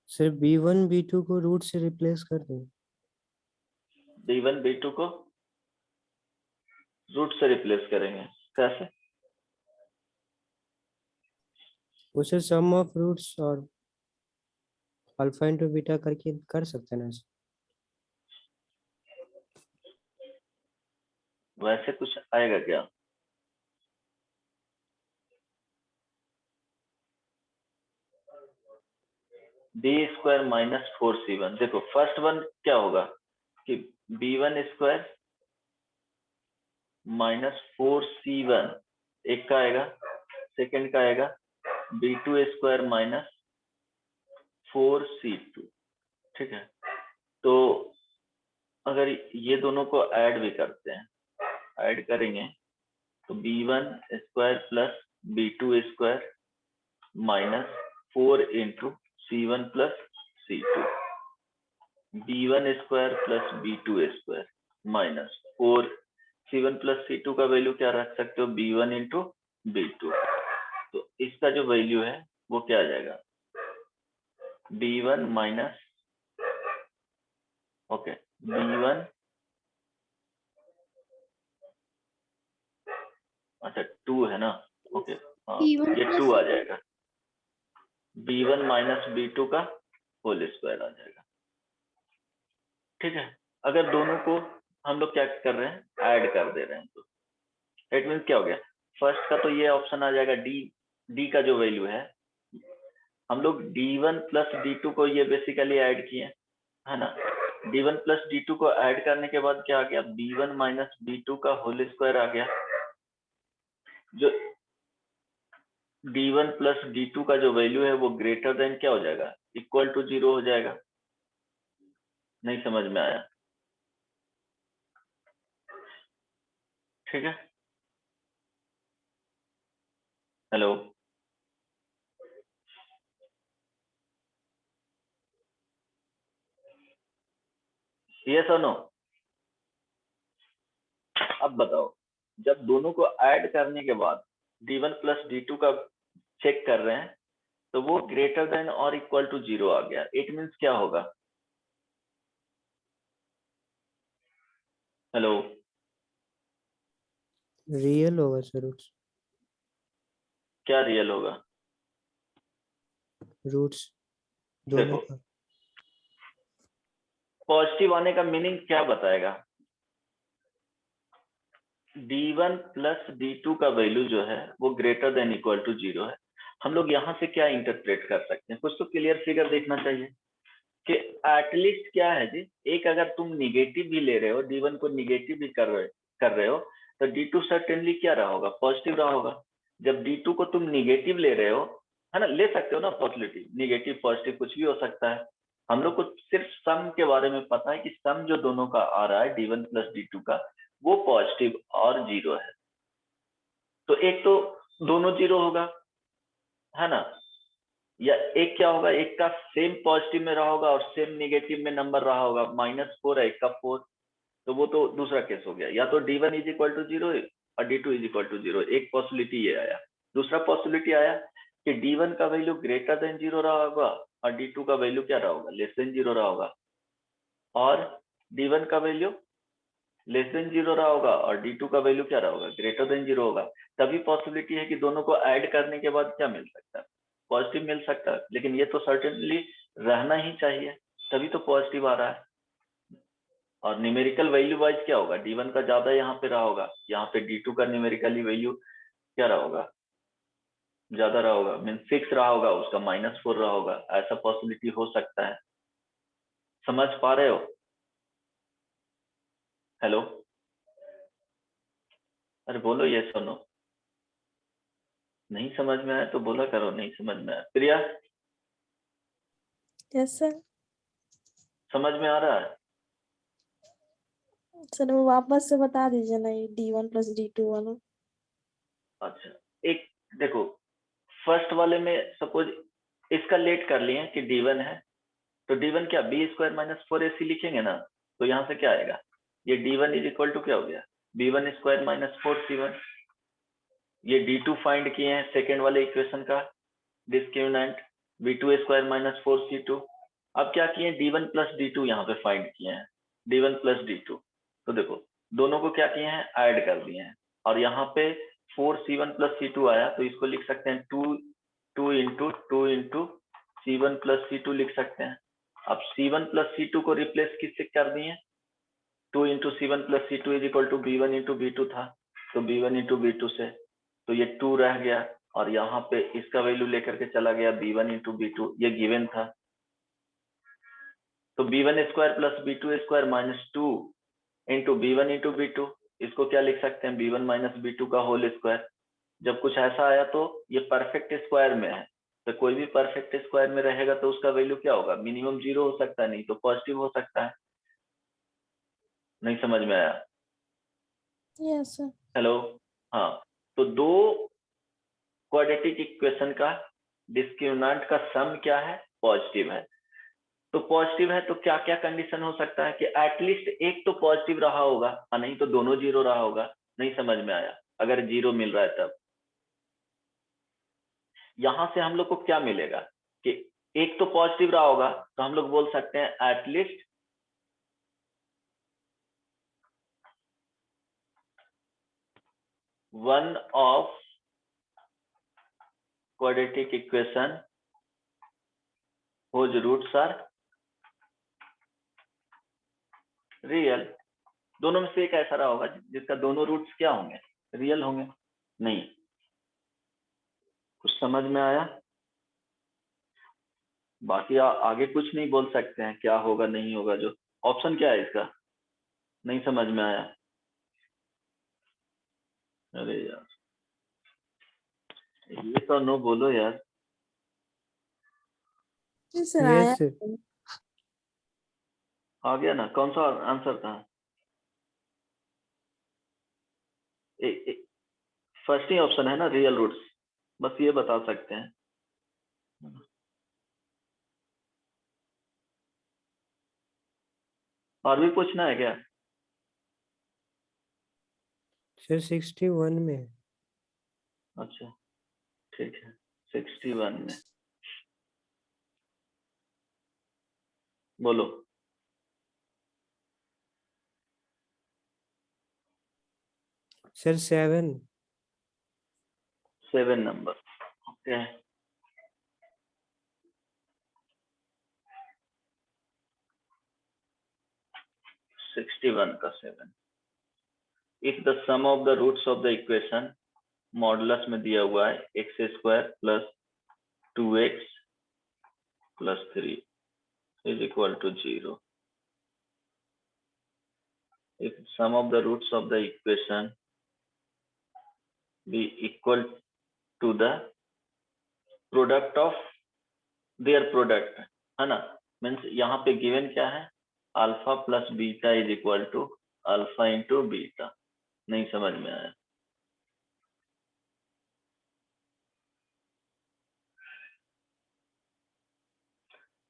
सर B1 B2 को रूट से रिप्लेस कर दें। B1 B2 को रूट से रिप्लेस करेंगे, कैसे? वो सर सम ऑफ रूट्स और अल्फा इंटू बीटा करके कर सकते हैं ना ऐसे? वैसे कुछ आएगा क्या? बी स्क्वायर माइनस 4c1, देखो फर्स्ट वन क्या होगा कि b1 स्क्वायर माइनस 4c1 एक का आएगा, सेकंड का आएगा b2 स्क्वायर माइनस 4c2, ठीक है। तो अगर ये दोनों को ऐड भी करते हैं, ऐड करेंगे तो b1 square plus b2 square minus 4 into c1 plus c2, b1 square plus b2 square minus 4 c1 plus c2 का वैल्यू क्या रख सकते हो, b1 इंटू b2। तो इसका जो वैल्यू है वो क्या आ जाएगा, b1 माइनस, ओके b1, अच्छा 2 है ना, ओके हाँ B1 ये plus 2 आ जाएगा, b1 माइनस b2 का होल स्क्वायर आ जाएगा, ठीक है। अगर दोनों को हम लोग क्या कर रहे हैं, ऐड कर दे रहे हैं, तो इट मीन्स क्या हो गया, फर्स्ट का तो ये ऑप्शन आ जाएगा डी का जो वैल्यू है, हम लोग d1 प्लस d2 को ये बेसिकली ऐड किए है ना, d1 प्लस d2 को ऐड करने के बाद क्या आ गया, b1 माइनस b2 का होल स्क्वायर आ गया, जो d1 प्लस d2 का जो वैल्यू है वो ग्रेटर देन क्या हो जाएगा, इक्वल टू 0 हो जाएगा। नहीं समझ में आया, ठीक है, हेलो यस और नो। अब बताओ, जब दोनों को ऐड करने के बाद d1 प्लस d2 का चेक कर रहे हैं तो वो ग्रेटर देन और इक्वल टू 0 आ गया, इट मीन्स क्या होगा, हेलो रियल होगा सर, रूट्स क्या रियल होगा, रूट्स दोनों देखो का। पॉजिटिव आने का मीनिंग क्या बताएगा, d1 प्लस d2 का वैल्यू जो है वो ग्रेटर देन इक्वल टू 0 है। हम लोग यहाँ से क्या इंटरप्रेट कर सकते हैं, कुछ तो क्लियर फिगर देखना चाहिए कि एटलीस्ट क्या है जी, एक अगर तुम निगेटिव भी ले रहे हो, d1 को निगेटिव भी कर रहे हो तो d2 सर्टेनली क्या रहा होगा, पॉजिटिव रहा होगा। जब d2 को तुम निगेटिव ले रहे हो, है ना, ले सकते हो ना पॉसिबिलिटी, निगेटिव पॉजिटिव कुछ भी हो सकता है। हम लोग को सिर्फ सम के बारे में पता है कि सम जो दोनों का आ रहा है d1 प्लस d2 का वो पॉजिटिव और 0 है, तो एक तो दोनों 0 होगा, है ना, या एक क्या होगा, एक का सेम पॉजिटिव में रहा होगा और सेम नेगेटिव में नंबर रहा होगा, -4 है एक का 4, तो वो तो दूसरा केस हो गया, या तो d1 इज इक्वल टू 0 और d2 इज इक्वल टू 0, एक पॉसिबिलिटी ये आया। दूसरा पॉसिबिलिटी आया कि d1 का वैल्यू ग्रेटर देन 0 रहा होगा और d2 का वैल्यू क्या रहा होगा, लेस देन 0 रहा होगा, और d1 का वैल्यू लेस देन 0 रहा होगा और d2 का वैल्यू क्या रहा होगा, ग्रेटर देन 0 होगा। तभी पॉसिबिलिटी है कि दोनों को ऐड करने के बाद क्या मिल सकता है, पॉजिटिव मिल सकता है, लेकिन ये तो सर्टेनली रहना ही चाहिए, तभी तो पॉजिटिव आ रहा है। और न्यूमेरिकल वैल्यू वाइज क्या होगा, d1 का ज्यादा यहाँ पे रहा होगा, यहाँ पे d2 का न्यूमेरिकली वैल्यू क्या रहा होगा, ज्यादा रहा होगा, मीन 6 रहा होगा, उसका -4 रहा होगा, ऐसा पॉसिबिलिटी हो सकता है। समझ पा रहे हो, हेलो, अरे बोलो ये सुनो, नहीं समझ में आया तो बोला करो, नहीं समझ में आया। प्रिया यस सर। समझ में आ रहा है, सर वो वापस से बता दीजिए ना, ये d1 प्लस d2 वाला। अच्छा एक देखो, फर्स्ट वाले में सपोज इसका लेट कर लिए कि d1 है, तो d1 क्या b स्क्वायर माइनस 4ac लिखेंगे ना, तो यहाँ से क्या आएगा, ये d1 इज इक्वल टू क्या हो गया, b1 स्क्वायर माइनस 4c1। ये d2 फाइंड किए हैं सेकेंड वाले इक्वेशन का discriminant, b2 square minus 4c2। अब क्या किए, d1 प्लस d2 यहाँ पे फाइंड किए हैं, d1 प्लस d2, तो देखो दोनों को क्या किए हैं, ऐड कर दिए हैं, और यहाँ पे 4c1 प्लस c2 आया, तो इसको लिख सकते हैं 2 into 2 into C1 plus C2 लिख सकते हैं। अब C1 प्लस C2 को रिप्लेस किससे कर दिए, 2 into C1 plus C2 is equal to B1 into B2 था, तो B1 इंटू B2 से तो ये 2 रह गया, और यहाँ पे इसका वैल्यू लेकर के चला गया B1 इंटू B2, ये गिवन था। तो B1 square plus B2 square minus 2 into B1 into B2, इसको क्या लिख सकते हैं, B1 माइनस B2 का होल स्क्वायर। जब कुछ ऐसा आया तो ये परफेक्ट स्क्वायर में है, तो कोई भी परफेक्ट स्क्वायर में रहेगा तो उसका वैल्यू क्या होगा, मिनिमम 0 हो सकता है, नहीं तो पॉजिटिव हो सकता है। नहीं समझ में आया? Yes, sir. हेलो, हाँ, तो दो क्वाड्रेटिक इक्वेशन का डिस्क्रिमिनेंट का सम क्या है, पॉजिटिव है। तो पॉजिटिव है तो क्या क्या कंडीशन हो सकता है कि एटलीस्ट एक तो पॉजिटिव रहा होगा, नहीं तो दोनों जीरो रहा होगा। नहीं समझ में आया? अगर जीरो मिल रहा है तब यहां से हम लोग को क्या मिलेगा कि एक तो पॉजिटिव रहा होगा, तो हम लोग बोल सकते हैं at least one of quadratic equation whose roots are real. दोनों में से एक ऐसा रहा होगा जिसका दोनों रूट्स क्या होंगे, रियल होंगे। नहीं, कुछ समझ में आया? बाकी आगे कुछ नहीं बोल सकते हैं, क्या होगा नहीं होगा। जो ऑप्शन क्या है इसका, नहीं समझ में आया? अरे यार, ये तो नो बोलो यार। Yes, sir. आया यस सर। आ गया ना? कौन सा आंसर था? फर्स्ट ही ऑप्शन है ना, रियल रूट्स, बस ये बता सकते हैं। और भी पूछना है क्या? सर 61 में है। अच्छा ठीक है, 61 में बोलो। Sir 7। 7 number, okay. Sixty one का 7, if the sum of the roots of the equation, modulus में दिया हुआ है x square plus 2x plus 3 is equal to 0। If sum of the roots of the equation be equal to the product of their product, है ना, means यहाँ पे given क्या है, alpha plus beta is equal to alpha into beta. नहीं समझ में आया?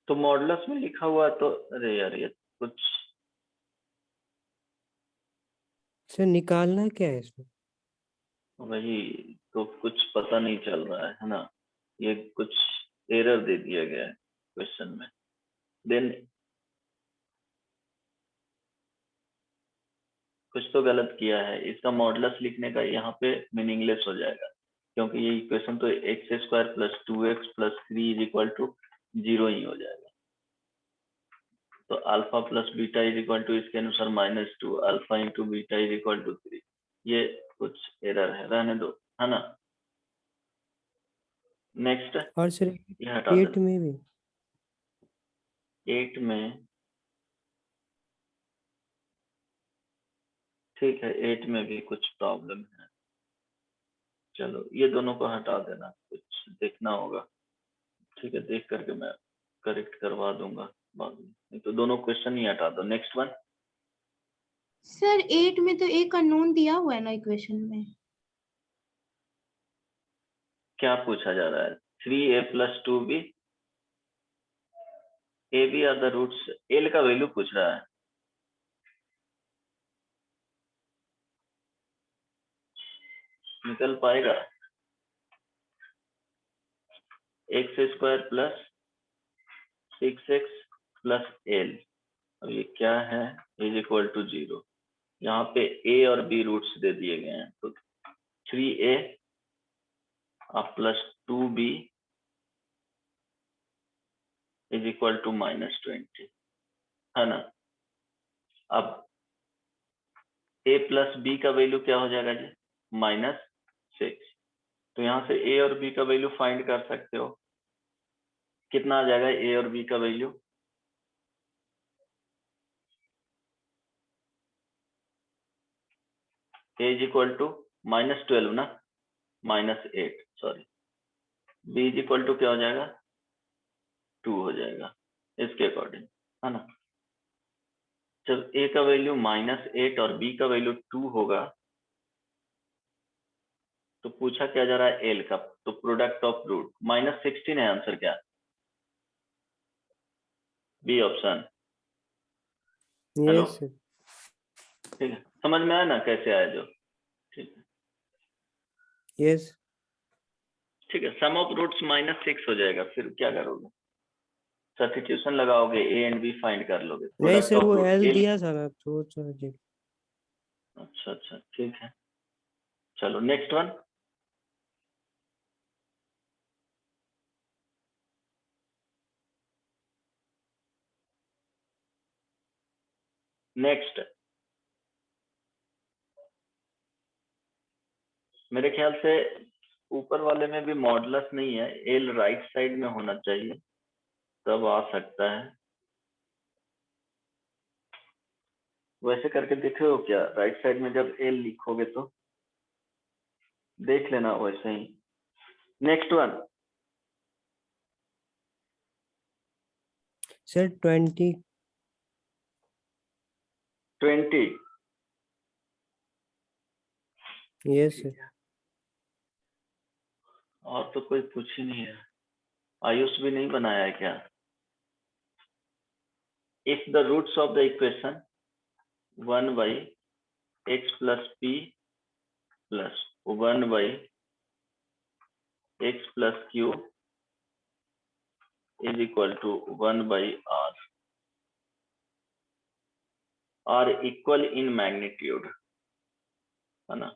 तो मॉडुलस में लिखा हुआ तो, अरे यार ये कुछ सर निकालना क्या है इसमें? वही तो कुछ पता नहीं चल रहा है ना, ये कुछ एरर दे दिया गया है क्वेश्चन में। देन कुछ तो गलत किया है, इसका मॉडुलस लिखने का यहाँ पे मीनिंगलेस हो जाएगा, क्योंकि ये इक्वेशन तो x square plus 2x plus 3 is equal to 0 ही हो जाएगा। तो alpha plus beta is equal to इसके अनुसार -2, alpha into beta is equal to 3। ये कुछ एरर है, रहने दो, है ना। नेक्स्ट, और सर ये हटा 8 देना। में भी 8 में ठीक है, 8 में भी कुछ प्रॉब्लम है। चलो ये दोनों को हटा देना, कुछ देखना होगा। ठीक है, देख करके मैं करेक्ट करवा दूंगा बाद में, नहीं तो दोनों क्वेश्चन ही हटा दो। Next one. सर 8 में तो एक अननोन दिया हुआ है ना इक्वेशन में। क्या पूछा जा रहा है? 3a plus 2b, a b are the roots, l का वैल्यू पूछ रहा है। निकल पाएगा? X square plus 6x plus l, अब ये क्या है, इज इक्वल टू 0। यहाँ पे a और b रूट्स दे दिए गए हैं, तो 3a plus 2b is equal to -20, है ना। अब a प्लस बी का वैल्यू क्या हो जाएगा जी, -6। तो यहाँ से a और b का वैल्यू फाइंड कर सकते हो। कितना आ जाएगा a और b का value, a is equal to -12 ना, -8 sorry, b is equal to क्या हो जाएगा, 2 हो जाएगा इसके अकॉर्डिंग, है ना। जब a का वैल्यू -8 और b का वैल्यू 2 होगा तो पूछा क्या जा रहा है l का, तो प्रोडक्ट ऑफ रूट -16 है आंसर क्या, b option. Hello, yes sir. ठीक है, समझ में आया ना कैसे आया जो, ठीक है यस। ठीक है। सम ऑफ रूट्स -6 हो जाएगा, फिर क्या करोगे, सब्स्टिट्यूशन लगाओगे, a एंड b फाइंड कर लोगे, नहीं प्रोडक्ट सर, ऑफ वो रूट एल l। दिया था ना तो जी। अच्छा अच्छा ठीक है, चलो नेक्स्ट वन। नेक्स्ट, मेरे ख्याल से ऊपर वाले में भी मॉडुलस नहीं है, एल राइट साइड में होना चाहिए तब आ सकता है। वैसे करके देखे हो क्या, राइट साइड में जब एल लिखोगे तो देख लेना वैसे ही। Next one, sir 20। 20। Yes sir. और तो कोई पूछ ही नहीं है, आयुष भी नहीं बनाया है क्या। If the roots of the equation 1 by x plus p plus 1 by x plus q is equal to 1 by r are equal in magnitude, है ना,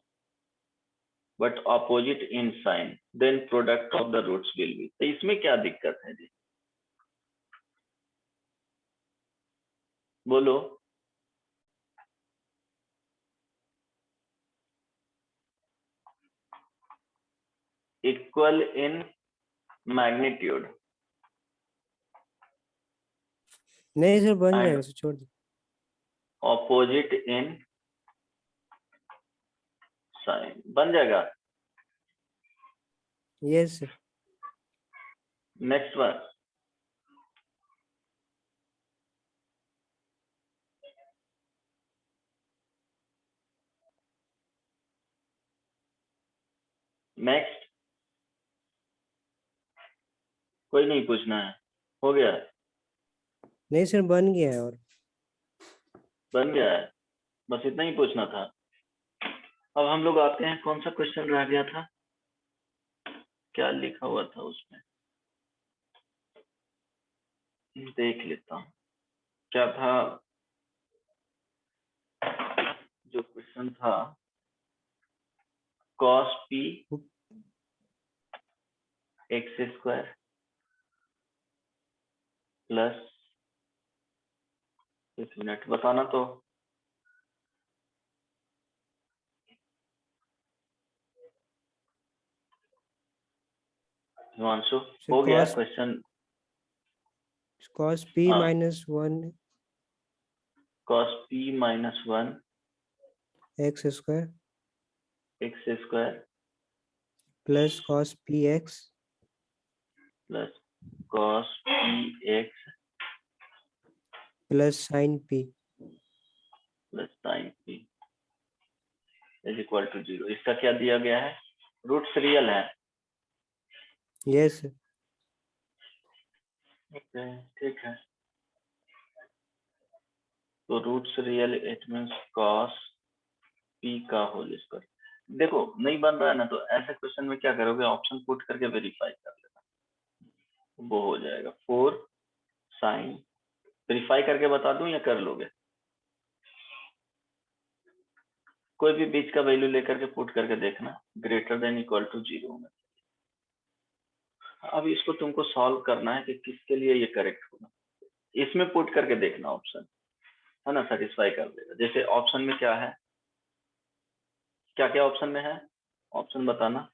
but opposite in sign, then product of the roots will be। तो इसमें क्या दिक्कत है जी, बोलो। Equal in magnitude नहीं sir, बन एंड जाएगा सर, छोड़ दो। ऑपोजिट इन साइन, बन जाएगा। Yes sir. Next one, next, कोई नहीं पूछना है, हो गया, नहीं सर, बन गया है। और बन गया है, बस इतना ही पूछना था। अब हम लोग आते हैं, कौन सा क्वेश्चन रह गया था, क्या लिखा हुआ था उसमें, देख लेता हूँ क्या था। जो क्वेश्चन था, cos p x square plus, एक मिनट बताना तो, हिमांशु सर हो गया cos क्वेश्चन। p हाँ, माइनस 1 cos p माइनस 1 x square x square plus cos p x plus cos p x plus sin p। Plus sin p is equal to 0। इसका क्या दिया गया है, रूट्स रियल है। Yes sir. ठीक है, तो roots real, it means cos p का होल स्क्वायर। देखो नहीं बन रहा है ना, तो ऐसे क्वेश्चन में क्या करोगे, ऑप्शन पुट करके वेरीफाई कर लेना, वो हो जाएगा 4 sin। वेरीफाई करके बता दूं या कर लोगे, कोई भी बीच का वैल्यू लेकर के पुट करके देखना, ग्रेटर देन इक्वल टू 0 में। अब इसको तुमको सॉल्व करना है कि किसके लिए ये करेक्ट होगा, इसमें पुट करके देखना ऑप्शन, है ना, सेटिस्फाई कर देगा। जैसे ऑप्शन में क्या है, क्या क्या ऑप्शन में है, ऑप्शन बताना।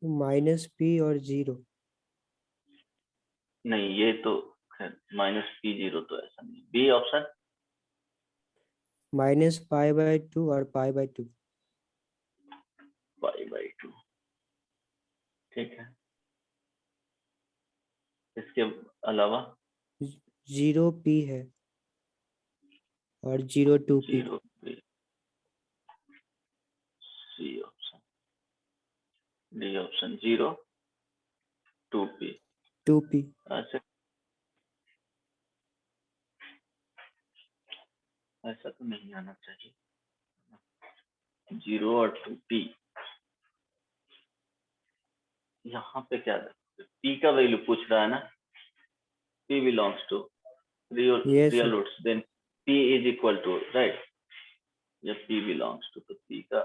-p और 0। नहीं ये तो -p0 तो ऐसा नहीं। बी ऑप्शन -π/2 और π/2। π/2, ठीक है। इसके अलावा 0p है और 0 2p। 0p, C option, D option 0 2p। 2p। ऐसे ऐसा तो नहीं आना चाहिए, 0 और 2p। यहाँ पे क्या p का वैल्यू पूछ रहा है ना, p belongs to real Yes, real sir. roots, then p is equal to, right, या p belongs to, तो p का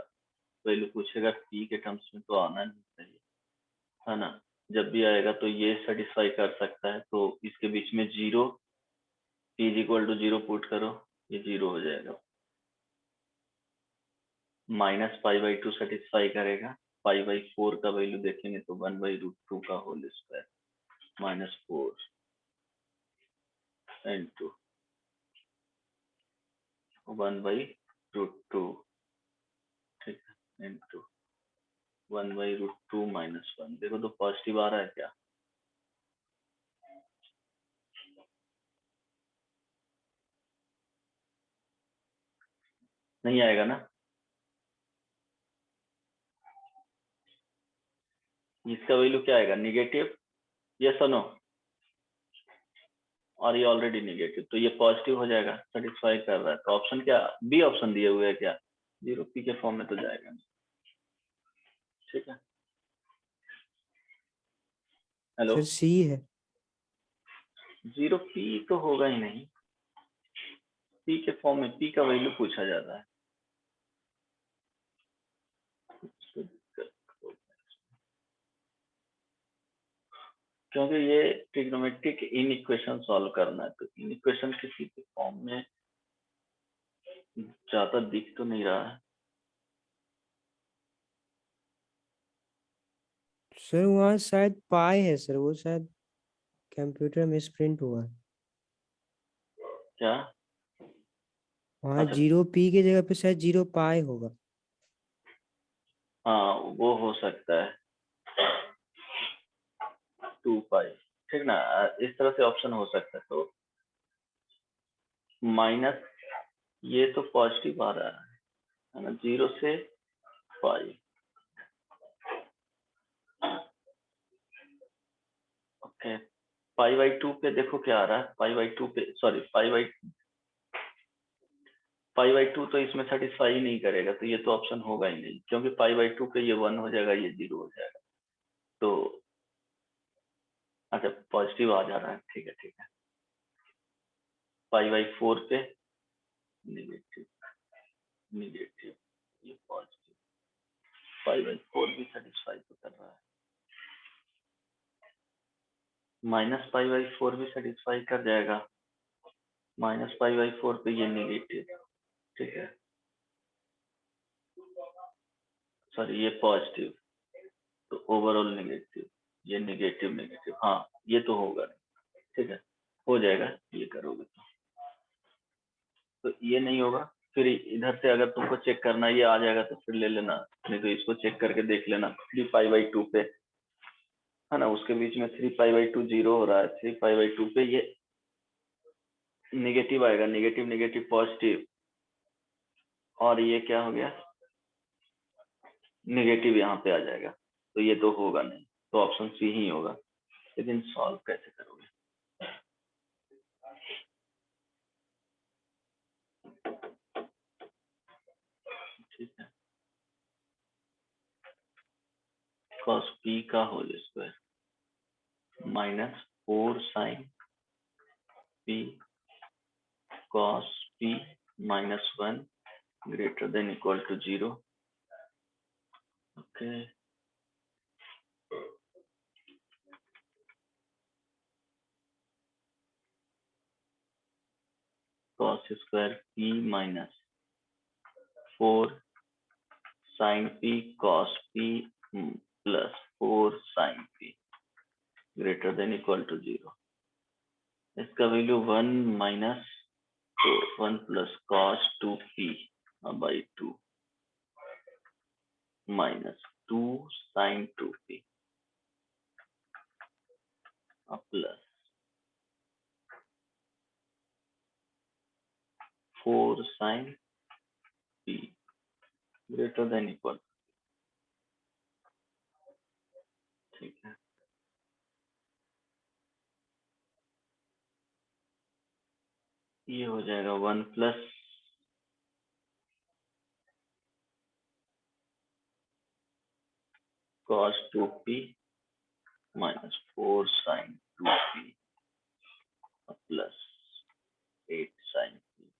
वैल्यू पूछेगा, p के टर्म्स में तो आना नहीं चाहिए, है ना। जब भी आएगा तो ये सेटिस्फाई कर सकता है, तो इसके बीच में 0, p is equal to 0 put करो, ये 0 हो जाएगा। -π/2 सेटिस्फाई करेगा, π/4 का वैल्यू देखेंगे तो 1/√2 का होल स्क्वायर -4 into 1/√2, ठीक है, into 1/√2 -1। देखो तो पॉजिटिव आ रहा है क्या, नहीं आएगा ना। इसका वैल्यू क्या आएगा, निगेटिव, यस और नो, और ये ऑलरेडी निगेटिव, तो ये पॉजिटिव हो जाएगा, सेटिस्फाई कर रहा है। तो ऑप्शन क्या, बी ऑप्शन दिए हुए है क्या, 0p के फॉर्म में तो जाएगा नहीं, ठीक है। हेलो, सर c है। 0p तो होगा ही नहीं, p के फॉर्म में p का वैल्यू पूछा जाता है। क्योंकि ये ट्रिग्नोमेट्रिक इन इक्वेशन सॉल्व करना है, तो इन इक्वेशन किसी के फॉर्म में ज्यादा दिख तो नहीं रहा है। सर वहाँ शायद पाई है सर, वो शायद कंप्यूटर में प्रिंट हुआ है। क्या, वहाँ अच्छा 0p की जगह पे शायद 0π होगा। हाँ वो हो सकता है, 2π, ठीक ना, इस तरह से ऑप्शन हो सकता है। तो माइनस, ये तो पॉजिटिव आ रहा है ना, 0 से π, ओके। π/2 पे देखो क्या आ रहा है, π/2 पे, सॉरी π/2 तो इसमें सेटिस्फाई ही नहीं करेगा, तो ये तो ऑप्शन होगा ही नहीं, क्योंकि π/2 पे ये 1 हो जाएगा, ये 0 हो जाएगा। तो अच्छा पॉजिटिव आ जा रहा है, ठीक है ठीक है। π/4 पे निगेटिव, निगेटिव, ये पॉजिटिव, π/4 भी सेटिस्फाई तो कर रहा है, -π/4 भी सेटिस्फाई कर जाएगा, -π/4 पे ये निगेटिव, ठीक है, सॉरी ये पॉजिटिव, तो ओवरऑल निगेटिव, ये निगेटिव निगेटिव, हाँ ये तो होगा नहीं, ठीक है, हो जाएगा ये करोगे तो ये नहीं होगा। फिर इधर से अगर तुमको चेक करना है, ये आ जाएगा तो फिर ले लेना, नहीं तो इसको चेक करके देख लेना, 3π/2 पे, है ना, उसके बीच में 3π/2 0 हो रहा है, 3π/2 पे ये निगेटिव आएगा, निगेटिव निगेटिव पॉजिटिव, और ये क्या हो गया, निगेटिव यहाँ पे आ जाएगा, तो ये तो होगा नहीं, तो ऑप्शन सी ही होगा। लेकिन सॉल्व कैसे करोगे, ठीक है, cos p का whole square -4 sin p cos p -1 greater than equal to 0, okay. cos square p minus 4 sin p cos p plus 4 sin p greater than equal to 0। इसका value 1 minus 1 plus cos 2p by 2 minus 2 sin 2p plus 4 sin p greater than equal. ठीक है, ये हो जाएगा 1 plus cos 2p minus 4 sin 2p plus 8 sin p।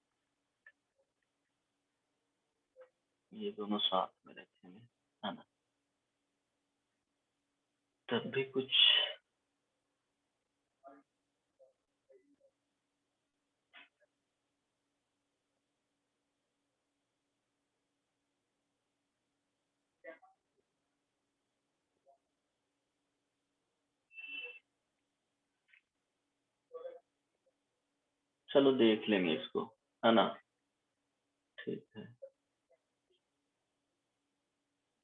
ये दोनों साथ में रखेंगे, है ना, तब भी कुछ चलो देख लेंगे इसको, है ना। ठीक है,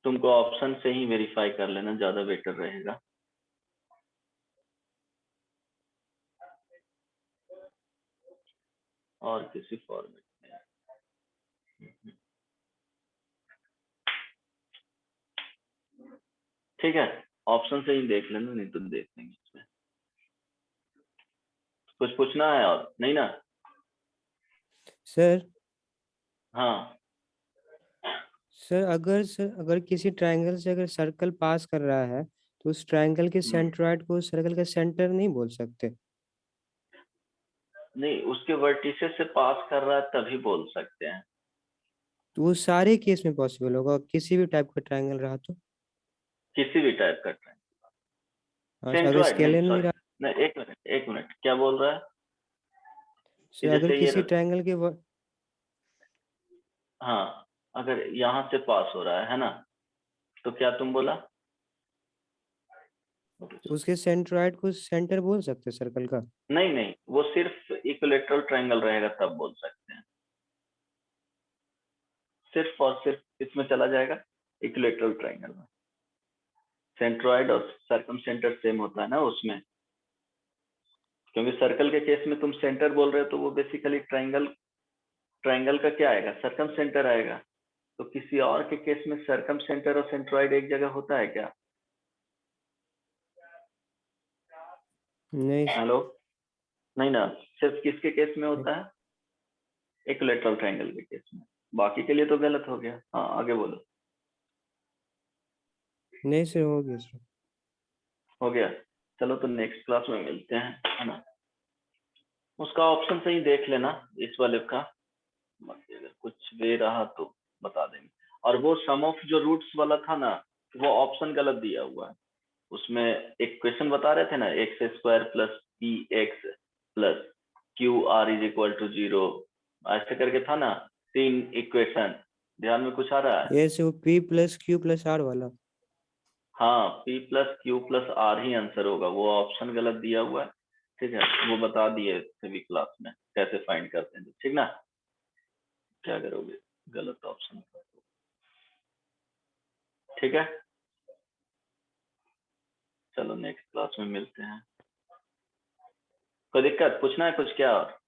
तुमको ऑप्शन से ही वेरीफाई कर लेना, ज्यादा बेटर रहेगा। और किसी फॉर्मेट में, ठीक है, ऑप्शन से ही देख लेना, नहीं तो देख लेंगे इसमें। कुछ पूछना है और नहीं ना? सर हाँ, अगर किसी ट्रायंगल से अगर सर्कल पास कर रहा है तो उस ट्रायंगल के सेंट्रोइड को सर्कल का सेंटर नहीं बोल सकते? नहीं, उसके वर्टिसेस से पास कर रहा है तभी बोल सकते हैं। तो वो सारे केस में पॉसिबल होगा, किसी भी टाइप का ट्रायंगल रहा तो? किसी भी टाइप का ट्रायंगल, हाँ, अगर सेंट्रॉइड नहीं, स्केलेन नहीं सॉरी, रहा। नहीं, एक मिनट, क्या बोल रहा है? सर अगर जैसे ये किसी ट्रायंगल के हाँ, अगर यहाँ से पास हो रहा है ना, तो क्या तुम बोला? तो उसके सेंट्रोइड को सेंटर बोल सकते सर्कल का? नहीं नहीं, वो सिर्फ इक्विलेटरल ट्रायंगल रहेगा तब बोल सकते हैं, सिर्फ और सिर्फ इसमें चला जाएगा इक्विलेटरल ट्रायंगल में। सेंट्रॉइड और सर्कम सेंटर सेम होता है ना उसमें, क्योंकि सर्कल के केस में तुम सेंटर बोल रहे हो तो वो बेसिकली ट्रायंगल का क्या आएगा, सर्कम सेंटर आएगा। तो किसी और के केस में सर्कम सेंटर और सेंट्रॉइड एक जगह होता है क्या? नहीं हेलो, नहीं ना, सिर्फ किसके केस में होता है? इक्विलेटरल ट्रायंगल के केस में, बाकी के लिए तो गलत हो गया। हाँ, आगे बोलो। नहीं सर, हो गया सर। हो गया, चलो तो नेक्स्ट क्लास में मिलते हैं, है ना। उसका ऑप्शन सही देख लेना इस वाले का, बाकी अगर कुछ वे रहा तो बता देंगे। और वो सम ऑफ जो रूट्स वाला था ना, वो ऑप्शन गलत दिया हुआ है। उसमें एक क्वेश्चन बता रहे थे ना, x square plus p x plus q r is equal to 0, ऐसे करके था ना, 3 इक्वेशन। ध्यान में कुछ आ रहा है? ये से वो P plus Q plus R वाला। हाँ, P plus Q plus r ही आंसर होगा, वो ऑप्शन गलत दिया हुआ है। ठीक है, वो बता दिए सभी क्लास में कैसे फाइंड करते हैं, ठीक ना। क्या करोगे, गलत ऑप्शन, ठीक है। चलो नेक्स्ट क्लास में मिलते हैं। कोई दिक्कत पूछना है कुछ क्या और?